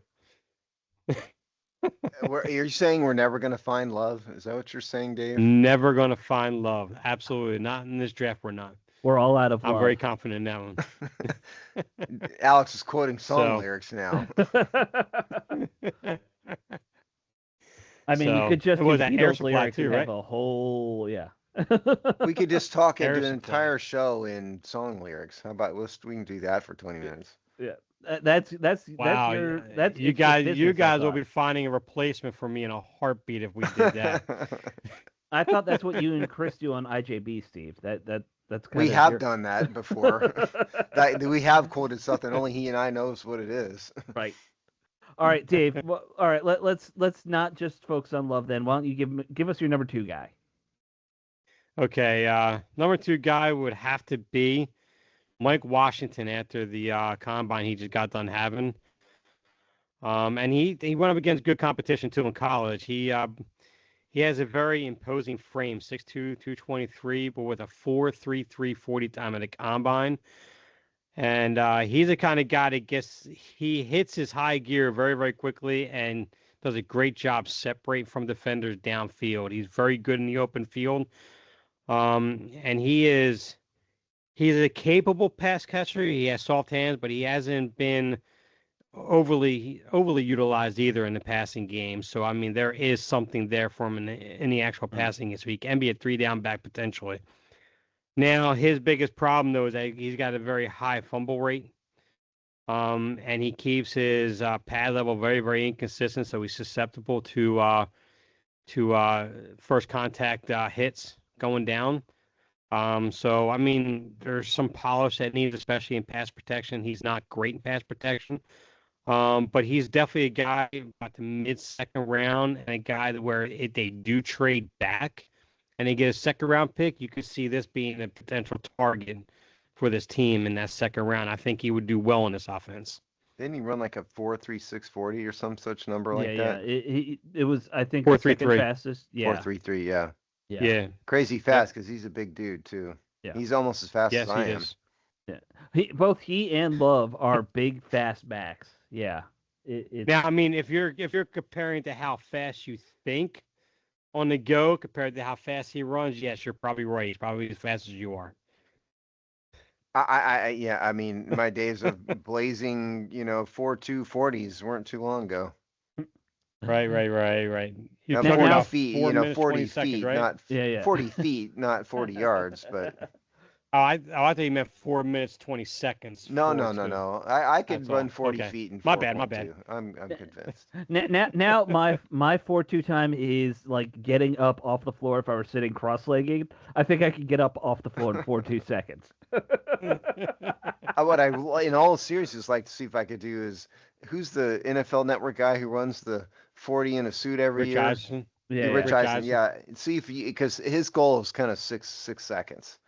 You're saying we're never going to find love? Is that what you're saying, Dave? Never going to find love. Absolutely not in this draft. We're not. We're all out of love. I'm very confident in that one. Alex is quoting song So- lyrics now. I mean, we So, could just what do was that, Air Beatles Supply lyrics too, and have right? a whole We could just talk and Air do an Supply. entire show in song lyrics. How about we can do that for 20 minutes? That's Wow, your you it's just business, I guys will thought. be finding a replacement for me in a heartbeat if we did that. I thought that's what you and Chris do on IJB, Steve. That's kind We of have your... done that before. We have quoted something only he and I knows what it is. Right. All right, Dave. Well, all right, let's not just focus on love then. Why don't you give us your number 2 guy? Okay, number 2 guy would have to be Mike Washington after the combine he just got done having. And he went up against good competition too in college. He has a very imposing frame, 6'2", 223, but with a 4.33 40 time at the combine. And he's the kind of guy that he hits his high gear very, very quickly and does a great job separating from defenders downfield. He's very good in the open field. And he's a capable pass catcher. He has soft hands, but he hasn't been overly utilized either in the passing game. So I mean, there is something there for him in the actual passing game. So he can be a 3-down back potentially. Now his biggest problem though is that he's got a very high fumble rate. And he keeps his pad level very, very inconsistent, so he's susceptible to first contact hits going down. So I mean, there's some polish that needs, especially in pass protection. He's not great in pass protection, but he's definitely a guy about the mid-second round and a guy where if they do trade back and they get a second-round pick, you could see this being a potential target for this team in that second round. I think he would do well in this offense. Didn't he run like a 4.36 40 or some such number like that? Yeah. It was, I think, 4.33 fastest. Yeah. 4.33, yeah. Yeah. Crazy fast because he's a big dude too. Yeah. He's almost as fast Yes, as I he am. is. Yeah. Both he and Love are big, fast backs. Yeah. Now, I mean, if you're comparing to how fast you think on the go compared to how fast he runs, yes, you're probably right. He's probably as fast as you are. Yeah, I mean, my days of blazing, 4.2 40s weren't too long ago. Right. You're Now, talking 40 about feet, 4 minutes, 40 20 seconds, feet, right? not Yeah. 40 feet, not 40 yards, but I thought you meant 4 minutes, 20 seconds. no. I could That's run all. 40 Okay. feet in My 4.2. bad. I'm convinced. Now my 4.2 time is like getting up off the floor if I were sitting cross-legged. I think I could get up off the floor in 4.2 seconds. What I, in all seriousness, like to see if I could do is, who's the NFL Network guy who runs the 40 in a suit every Rich year? Eisen. Yeah. Rich Rich Eisen, Eisen. yeah. See if because his goal is kind of six seconds.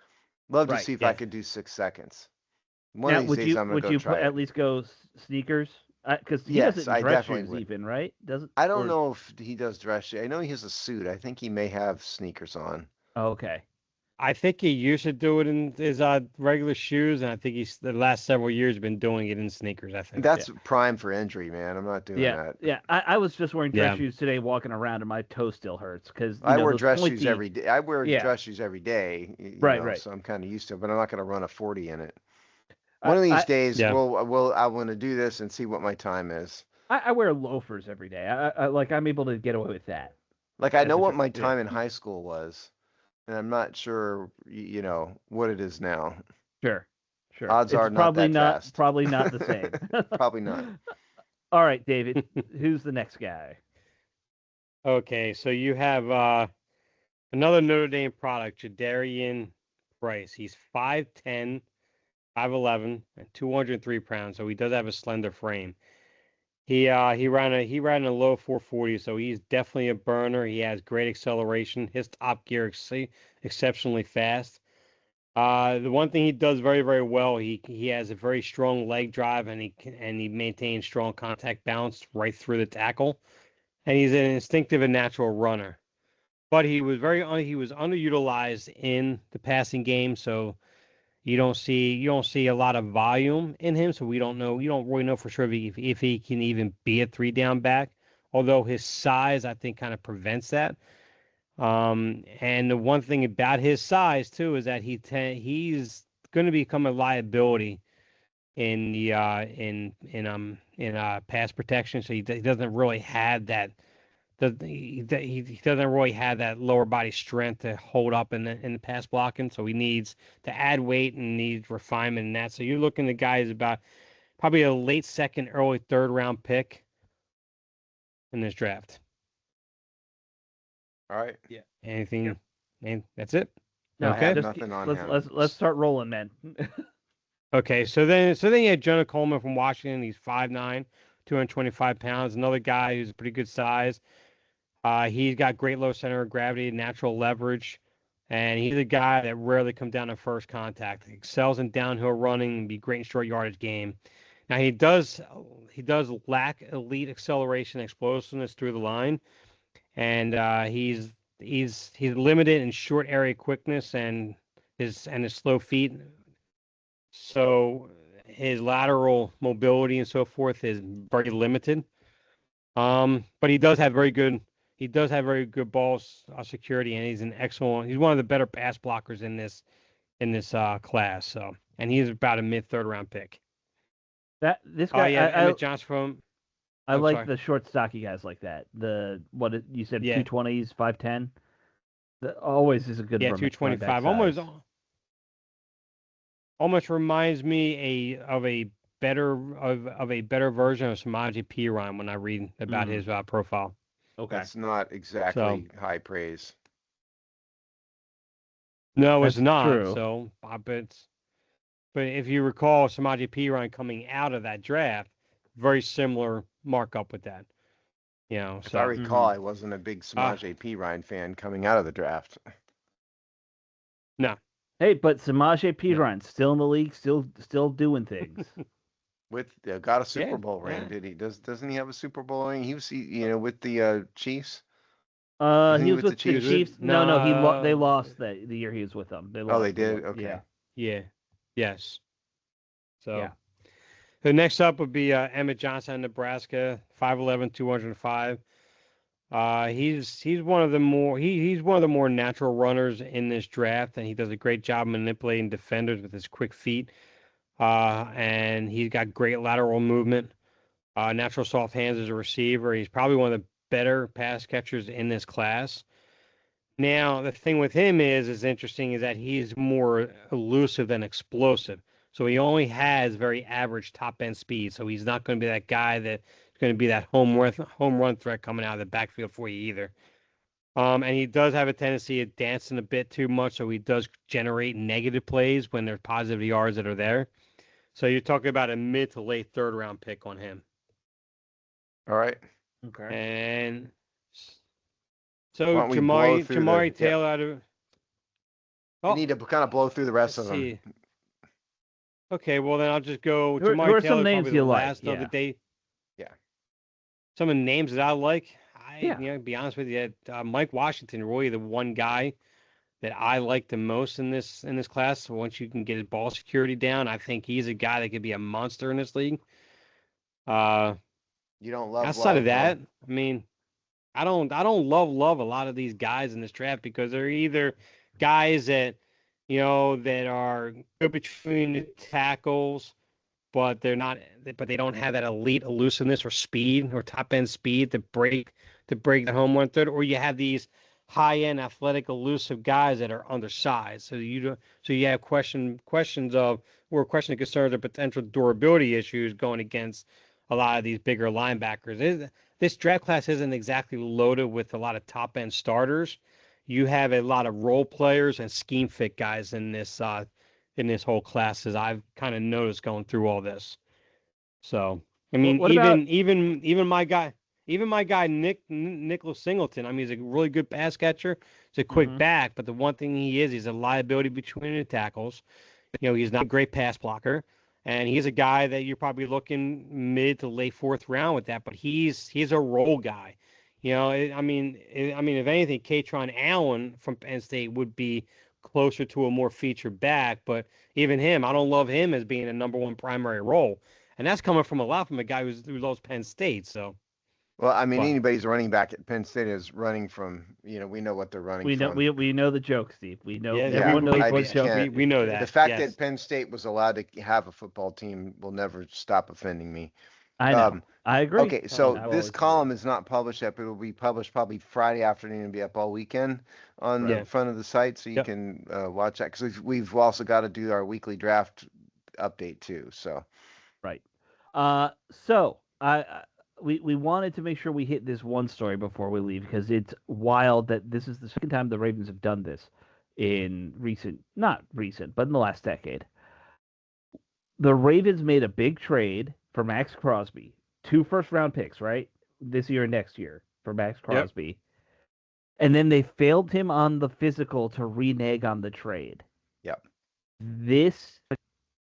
Love to Right, see if yeah. I could do 6 seconds. One Now, of these days I'm gonna would go you try it. at least go sneakers? Because he Yes, doesn't I dress definitely shoes would. even, right? Doesn't? I don't or- know if he does dress shoe. I know he has a suit. I think he may have sneakers on. Oh, okay. I think he used to do it in his regular shoes, and I think he's the last several years been doing it in sneakers. I think. That's prime for injury, man. I'm not doing Yeah, that. yeah. I was just wearing dress Yeah. shoes today, walking around, and my toe still hurts because I wear those dress pointy, shoes every day. I wear Yeah. dress shoes every day. Right. So I'm kind of used to it, but I'm not going to run a 40 in it. I- One of these I- days, Yeah. I want to do this and see what my time is. I wear loafers every day. I'm able to get away with that. Like I As know a what dr- my yeah. time in high school was, and I'm not sure, what it is now. Sure. Odds It's are not probably that not fast. probably not the same. Probably not. All right, David. Who's the next guy? Okay, so you have another Notre Dame product, Jadarian Price. He's 5'10", 5'11", and 203 pounds, so he does have a slender frame. He ran a low 440, so he's definitely a burner. He has great acceleration. His top gear exceptionally fast. The one thing he does very, very well, he has a very strong leg drive, and he maintains strong contact balance right through the tackle, and he's an instinctive and natural runner. But he was underutilized in the passing game, so you don't see a lot of volume in him, so you don't really know for sure if he can even be a 3-down back. Although his size, I think, kind of prevents that. And the one thing about his size too is that he's going to become a liability in the pass protection. So he doesn't really have that. He doesn't really have that lower body strength to hold up in the pass blocking. So he needs to add weight and needs refinement in that. So you're looking at guys about probably a late second, early third round pick in this draft. All right. Yeah. Anything? And that's it. No, Okay. have nothing on him. let's start rolling, man. Okay. So then you had Jonah Coleman from Washington. He's 5'9", 225 pounds. Another guy who's a pretty good size. He's got great low center of gravity, natural leverage, and he's a guy that rarely comes down on first contact. He excels in downhill running and be great in short yardage game. Now he does lack elite acceleration, explosiveness through the line, and he's limited in short area quickness and his slow feet. So his lateral mobility and so forth is very limited. But he does have very good ball security, and he's one of the better pass blockers in this class. So, and he's about a mid third round pick. This Oh guy, yeah, Emmett Johnson from. I Oh, like sorry. the short, stocky guys like that. You said, Yeah. 220s, 5'10". Always is a good Yeah, running back 225. size. Almost reminds me of a better version of Samaje Perine when I read about his profile. Okay. That's not exactly high praise. No, it's That's not. true. So, but if you recall, Samaje Perine coming out of that draft, very similar markup with that. You know, If so I recall, I wasn't a big Samaje Perine fan coming out of the draft. no. Hey, but Samaje Perine still in the league, still doing things. With got a Super Yeah, Bowl ring, yeah. did he? Doesn't he have a Super Bowl ring? He was, with the Chiefs. He was with the Chiefs. No, they No. lost the year he was with them. They lost. Oh, they did. Okay. Yeah. Yeah. Yes. So. Yeah. The next up would be Emmett Johnson, Nebraska, 5'11", 205. He's one of the more natural runners in this draft, and he does a great job manipulating defenders with his quick feet. And he's got great lateral movement, natural soft hands as a receiver. He's probably one of the better pass catchers in this class. Now, the thing with him is interesting is that he's more elusive than explosive. So he only has very average top end speed. So he's not going to be that guy that's going to be that home run threat coming out of the backfield for you either. And he does have a tendency of dancing a bit too much, so he does generate negative plays when there's positive yards that are there. So you're talking about a mid to late third round pick on him. All right. Okay. And Why so don't we blow through Jamari Taylor out of. We need to kind of blow through the rest of them. Okay, well then I'll just go. Who Jamari are Taylor, some names probably you the like? last of the day. Yeah. Some of the names that I like. Yeah. To be honest with you, Mike Washington, really the one guy that I like the most in this class. So once you can get his ball security down, I think he's a guy that could be a monster in this league. You don't love outside of that, though. I mean, I don't love a lot of these guys in this draft because they're either guys that that are good between the tackles, but they don't have that elite elusiveness or speed or top end speed to break the home run third, or you have these high end athletic elusive guys that are undersized. So you have questions of concerns of potential durability issues going against a lot of these bigger linebackers. This draft class isn't exactly loaded with a lot of top end starters. You have a lot of role players and scheme fit guys in this whole class, as I've kind of noticed going through all this. So I mean, even my guy Nicholas Singleton. I mean, he's a really good pass catcher. He's a quick back, but the one thing he's a liability between the tackles. He's not a great pass blocker, and he's a guy that you're probably looking mid to late fourth round with that. But he's a role guy. I mean, if anything, Katron Allen from Penn State would be closer to a more featured back. But even him, I don't love him as being a number one primary role, and that's coming from a guy who loves Penn State. So. Well, I mean, anybody's running back at Penn State is running from, we know what they're running from. We know the joke, Steve. We know. Everyone knows what joke. We know that. The fact that Penn State was allowed to have a football team will never stop offending me. I know. I agree. Okay, so this column is not published yet, but it will be published probably Friday afternoon and be up all weekend on the front of the site, so you can watch that. Because we've also got to do our weekly draft update too. So. Right. We wanted to make sure we hit this one story before we leave because it's wild that this is the second time the Ravens have done this in not recent, but in the last decade. The Ravens made a big trade for Max Crosby, 2 first-round picks, right? This year and next year for Max Crosby. Yep. And then they failed him on the physical to renege on the trade. Yep. This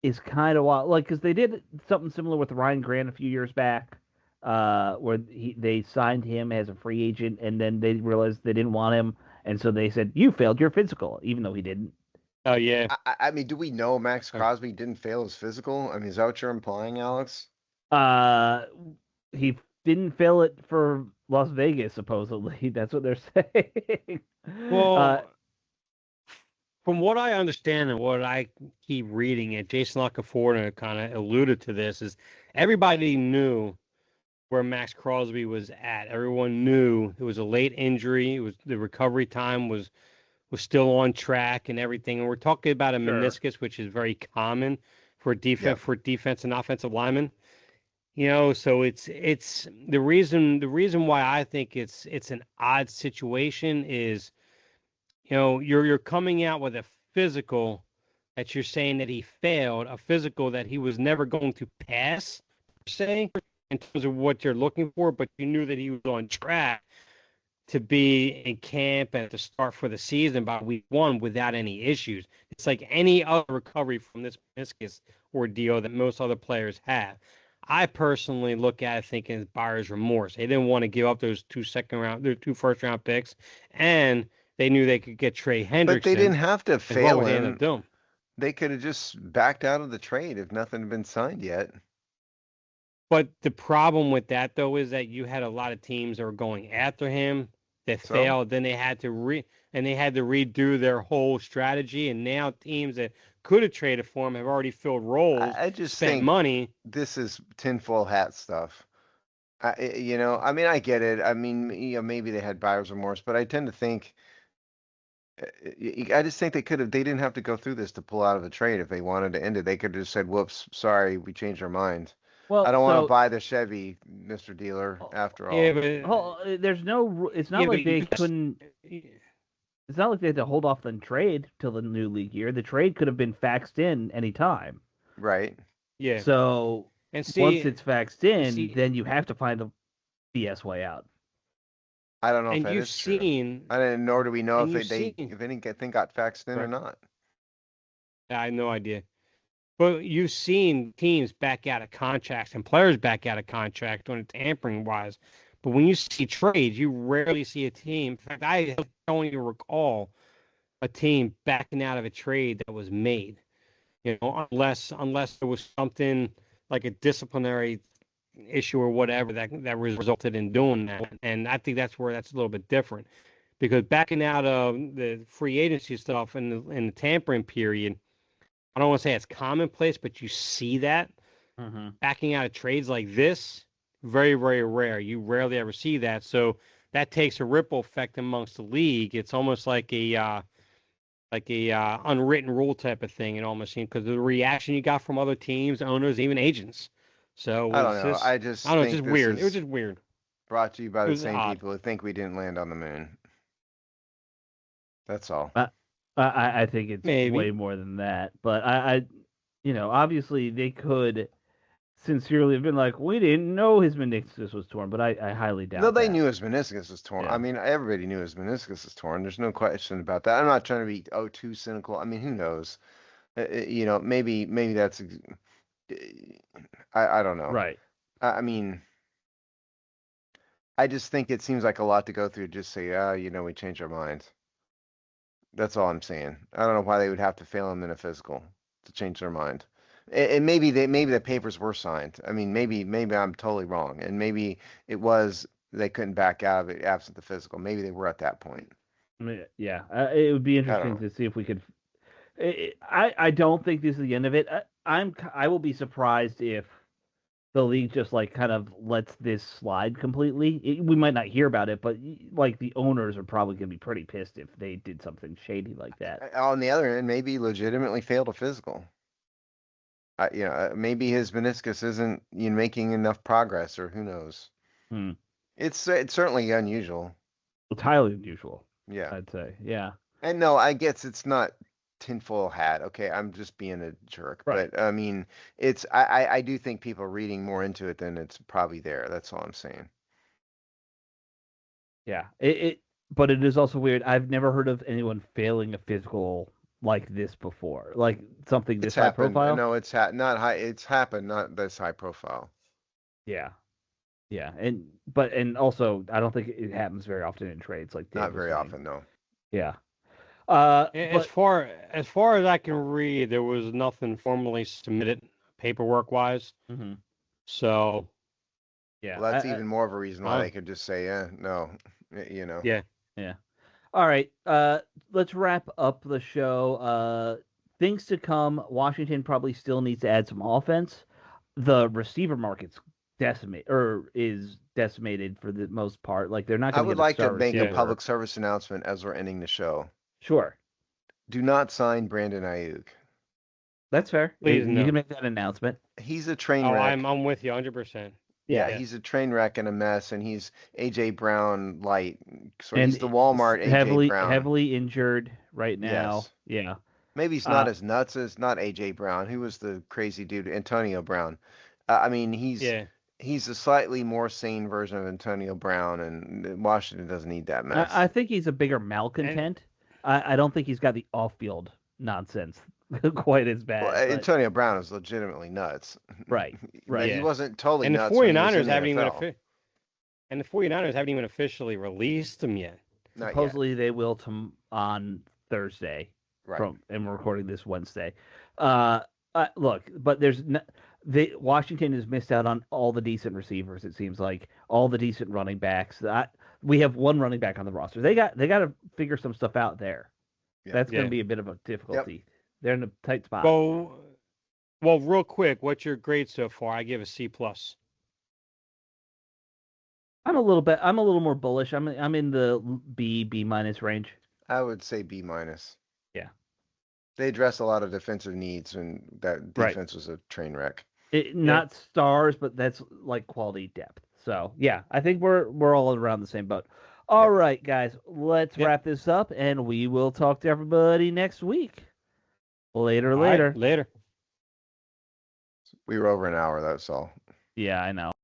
is kind of wild, because they did something similar with Ryan Grant a few years back. Where they signed him as a free agent, and then they realized they didn't want him, and so they said, "You failed your physical," even though he didn't. Oh yeah. I mean, do we know Max Crosby didn't fail his physical? I mean, is that what you're implying, Alex? He didn't fail it for Las Vegas, supposedly. That's what they're saying. Well, From what I understand and what I keep reading, and Jason LaConforto kind of alluded to this, is everybody knew where Max Crosby was at. Everyone knew it was a late injury. It was the recovery time was still on track and everything. And we're talking about a Sure. meniscus, which is very common for Yep. defense and offensive linemen. So it's the reason why I think it's an odd situation is, you're coming out with a physical that you're saying that he failed, a physical that he was never going to pass, per se, in terms of what you're looking for, but you knew that he was on track to be in camp at the start for the season by week 1 without any issues. It's like any other recovery from this meniscus ordeal that most other players have. I personally look at it thinking it's buyer's remorse. They didn't want to give up those two first round picks, and they knew they could get Trey Hendrickson. But they didn't have to and what fail would they end up him. doing? They could have just backed out of the trade if nothing had been signed yet. But the problem with that, though, is that you had a lot of teams that were going after him that So? failed. Then they had to redo their whole strategy. And now teams that could have traded for him have already filled roles, I just spent think money. this is tinfoil hat stuff. I mean, I get it. I mean, maybe they had buyer's remorse, but I tend to think, I just think they didn't have to go through this to pull out of a trade if they wanted to end it. They could have just said, whoops, sorry, we changed our mind. Well, I don't want to so buy the Chevy, Mr. Dealer, after all. Yeah, but well, there's no. It's not yeah, like but they you- couldn't. It's not like they had to hold off and trade till the new league year. The trade could have been faxed in anytime. Right. yeah. So And see, once it's faxed in, see- then you have to find the BS way out. I don't know if and that you've is true. seen. Nor do we know and if you've they seen- if anything got faxed in or Correct. not. I have no idea. But you've seen teams back out of contracts and players back out of contract when it's tampering wise. But when you see trades, you rarely see a team. In fact, I don't even recall a team backing out of a trade that was made. Unless there was something like a disciplinary issue or whatever that resulted in doing that. And I think that's where that's a little bit different. Because backing out of the free agency stuff in the tampering period, I don't want to say it's commonplace, but you see that backing out of trades like this, very, very rare. You rarely ever see that. So that takes a ripple effect amongst the league. It's almost like a unwritten rule type of thing. It almost seems because of the reaction you got from other teams, owners, even agents. So I don't it's know. just, I just I don't know. It's think just this weird. It was is just weird. brought to you by It the was same odd. people who think we didn't land on the moon. That's all. I think it's Maybe. way more than that. But obviously they could sincerely have been like, we didn't know his meniscus was torn, but I highly doubt No, they that. knew his meniscus was torn. Yeah. I mean, everybody knew his meniscus was torn. There's no question about that. I'm not trying to be too cynical. I mean, who knows? Maybe that's. I don't know. Right. I mean, I just think it seems like a lot to go through. Just say, we changed our minds. That's all I'm saying. I don't know why they would have to fail him in a physical to change their mind. And maybe the papers were signed. I mean, maybe I'm totally wrong, and maybe it was they couldn't back out of it absent the physical. Maybe they were at that point. Yeah, it would be I don't interesting know. to see if we could. I don't think this is the end of it. I will be surprised if the league just like kind of lets this slide completely. We might not hear about it, but like the owners are probably going to be pretty pissed if they did something shady like that. On the other end, maybe he legitimately failed a physical. Maybe his meniscus isn't making enough progress, or who knows. Hmm. It's certainly unusual. It's highly unusual, Yeah. I'd say. Yeah. And no, I guess it's not tinfoil hat. Okay, I'm just being a jerk. Right. But I mean, I do think people are reading more into it than it's probably there. That's all I'm saying. Yeah. But it is also weird. I've never heard of anyone failing a physical like this before. Like something this It's high happened. profile. No, not high. It's happened, not this high profile. Yeah. Yeah. And also I don't think it happens very often in trades like Dave Not was very saying. often, no. Yeah. As far as I can read, there was nothing formally submitted paperwork wise. Mm-hmm. So Yeah. Well, that's even more of a reason why Oh. they could just say, no. Yeah. Yeah. All right. Let's wrap up the show. Things to come. Washington probably still needs to add some offense. The receiver market's is decimated for the most part. Like they're not I going to would get a like to star make a Yeah. receiver. public service announcement as we're ending the show. Sure, Do not sign Brandon Ayuk. that's fair. Please, You no. can make that announcement. He's a train Oh, wreck. I'm with you 100%. Yeah, Yeah. he's a train wreck and a mess, and he's AJ Brown light. So And he's the Walmart AJ Brown. heavily injured right now. Yes. Yeah. Maybe he's not as nuts as not AJ Brown. Who was the crazy dude? Antonio Brown. I mean, Yeah. he's a slightly more sane version of Antonio Brown, and Washington doesn't need that mess. I think he's a bigger malcontent. I don't think he's got the off-field nonsense quite as bad. Well, but- Antonio Brown is legitimately nuts. Right. But Right. he Yeah. wasn't totally And the nuts. when he was 49ers in the haven't even NFL. and the 49ers haven't even officially released him yet. Not yet. Supposedly they will on Thursday. Right. And we're recording this Wednesday. Look, but Washington has missed out on all the decent receivers. It seems like all the decent running backs. We have one running back on the roster. They got to figure some stuff out there. Yeah. That's going Yeah. to be a bit of a difficulty. They're in a tight spot. Well, real quick, what's your grade so far? I give a C+. I'm a little more bullish. I'm in the B minus range. I would say B minus. Yeah. They address a lot of defensive needs, and that Right. defense was a train wreck. Not stars, but that's like quality depth. So yeah, I think we're all around the same boat. All right, guys, let's wrap this up, and we will talk to everybody next week. Later. All right, later. We were over an hour, that's all. Yeah, I know.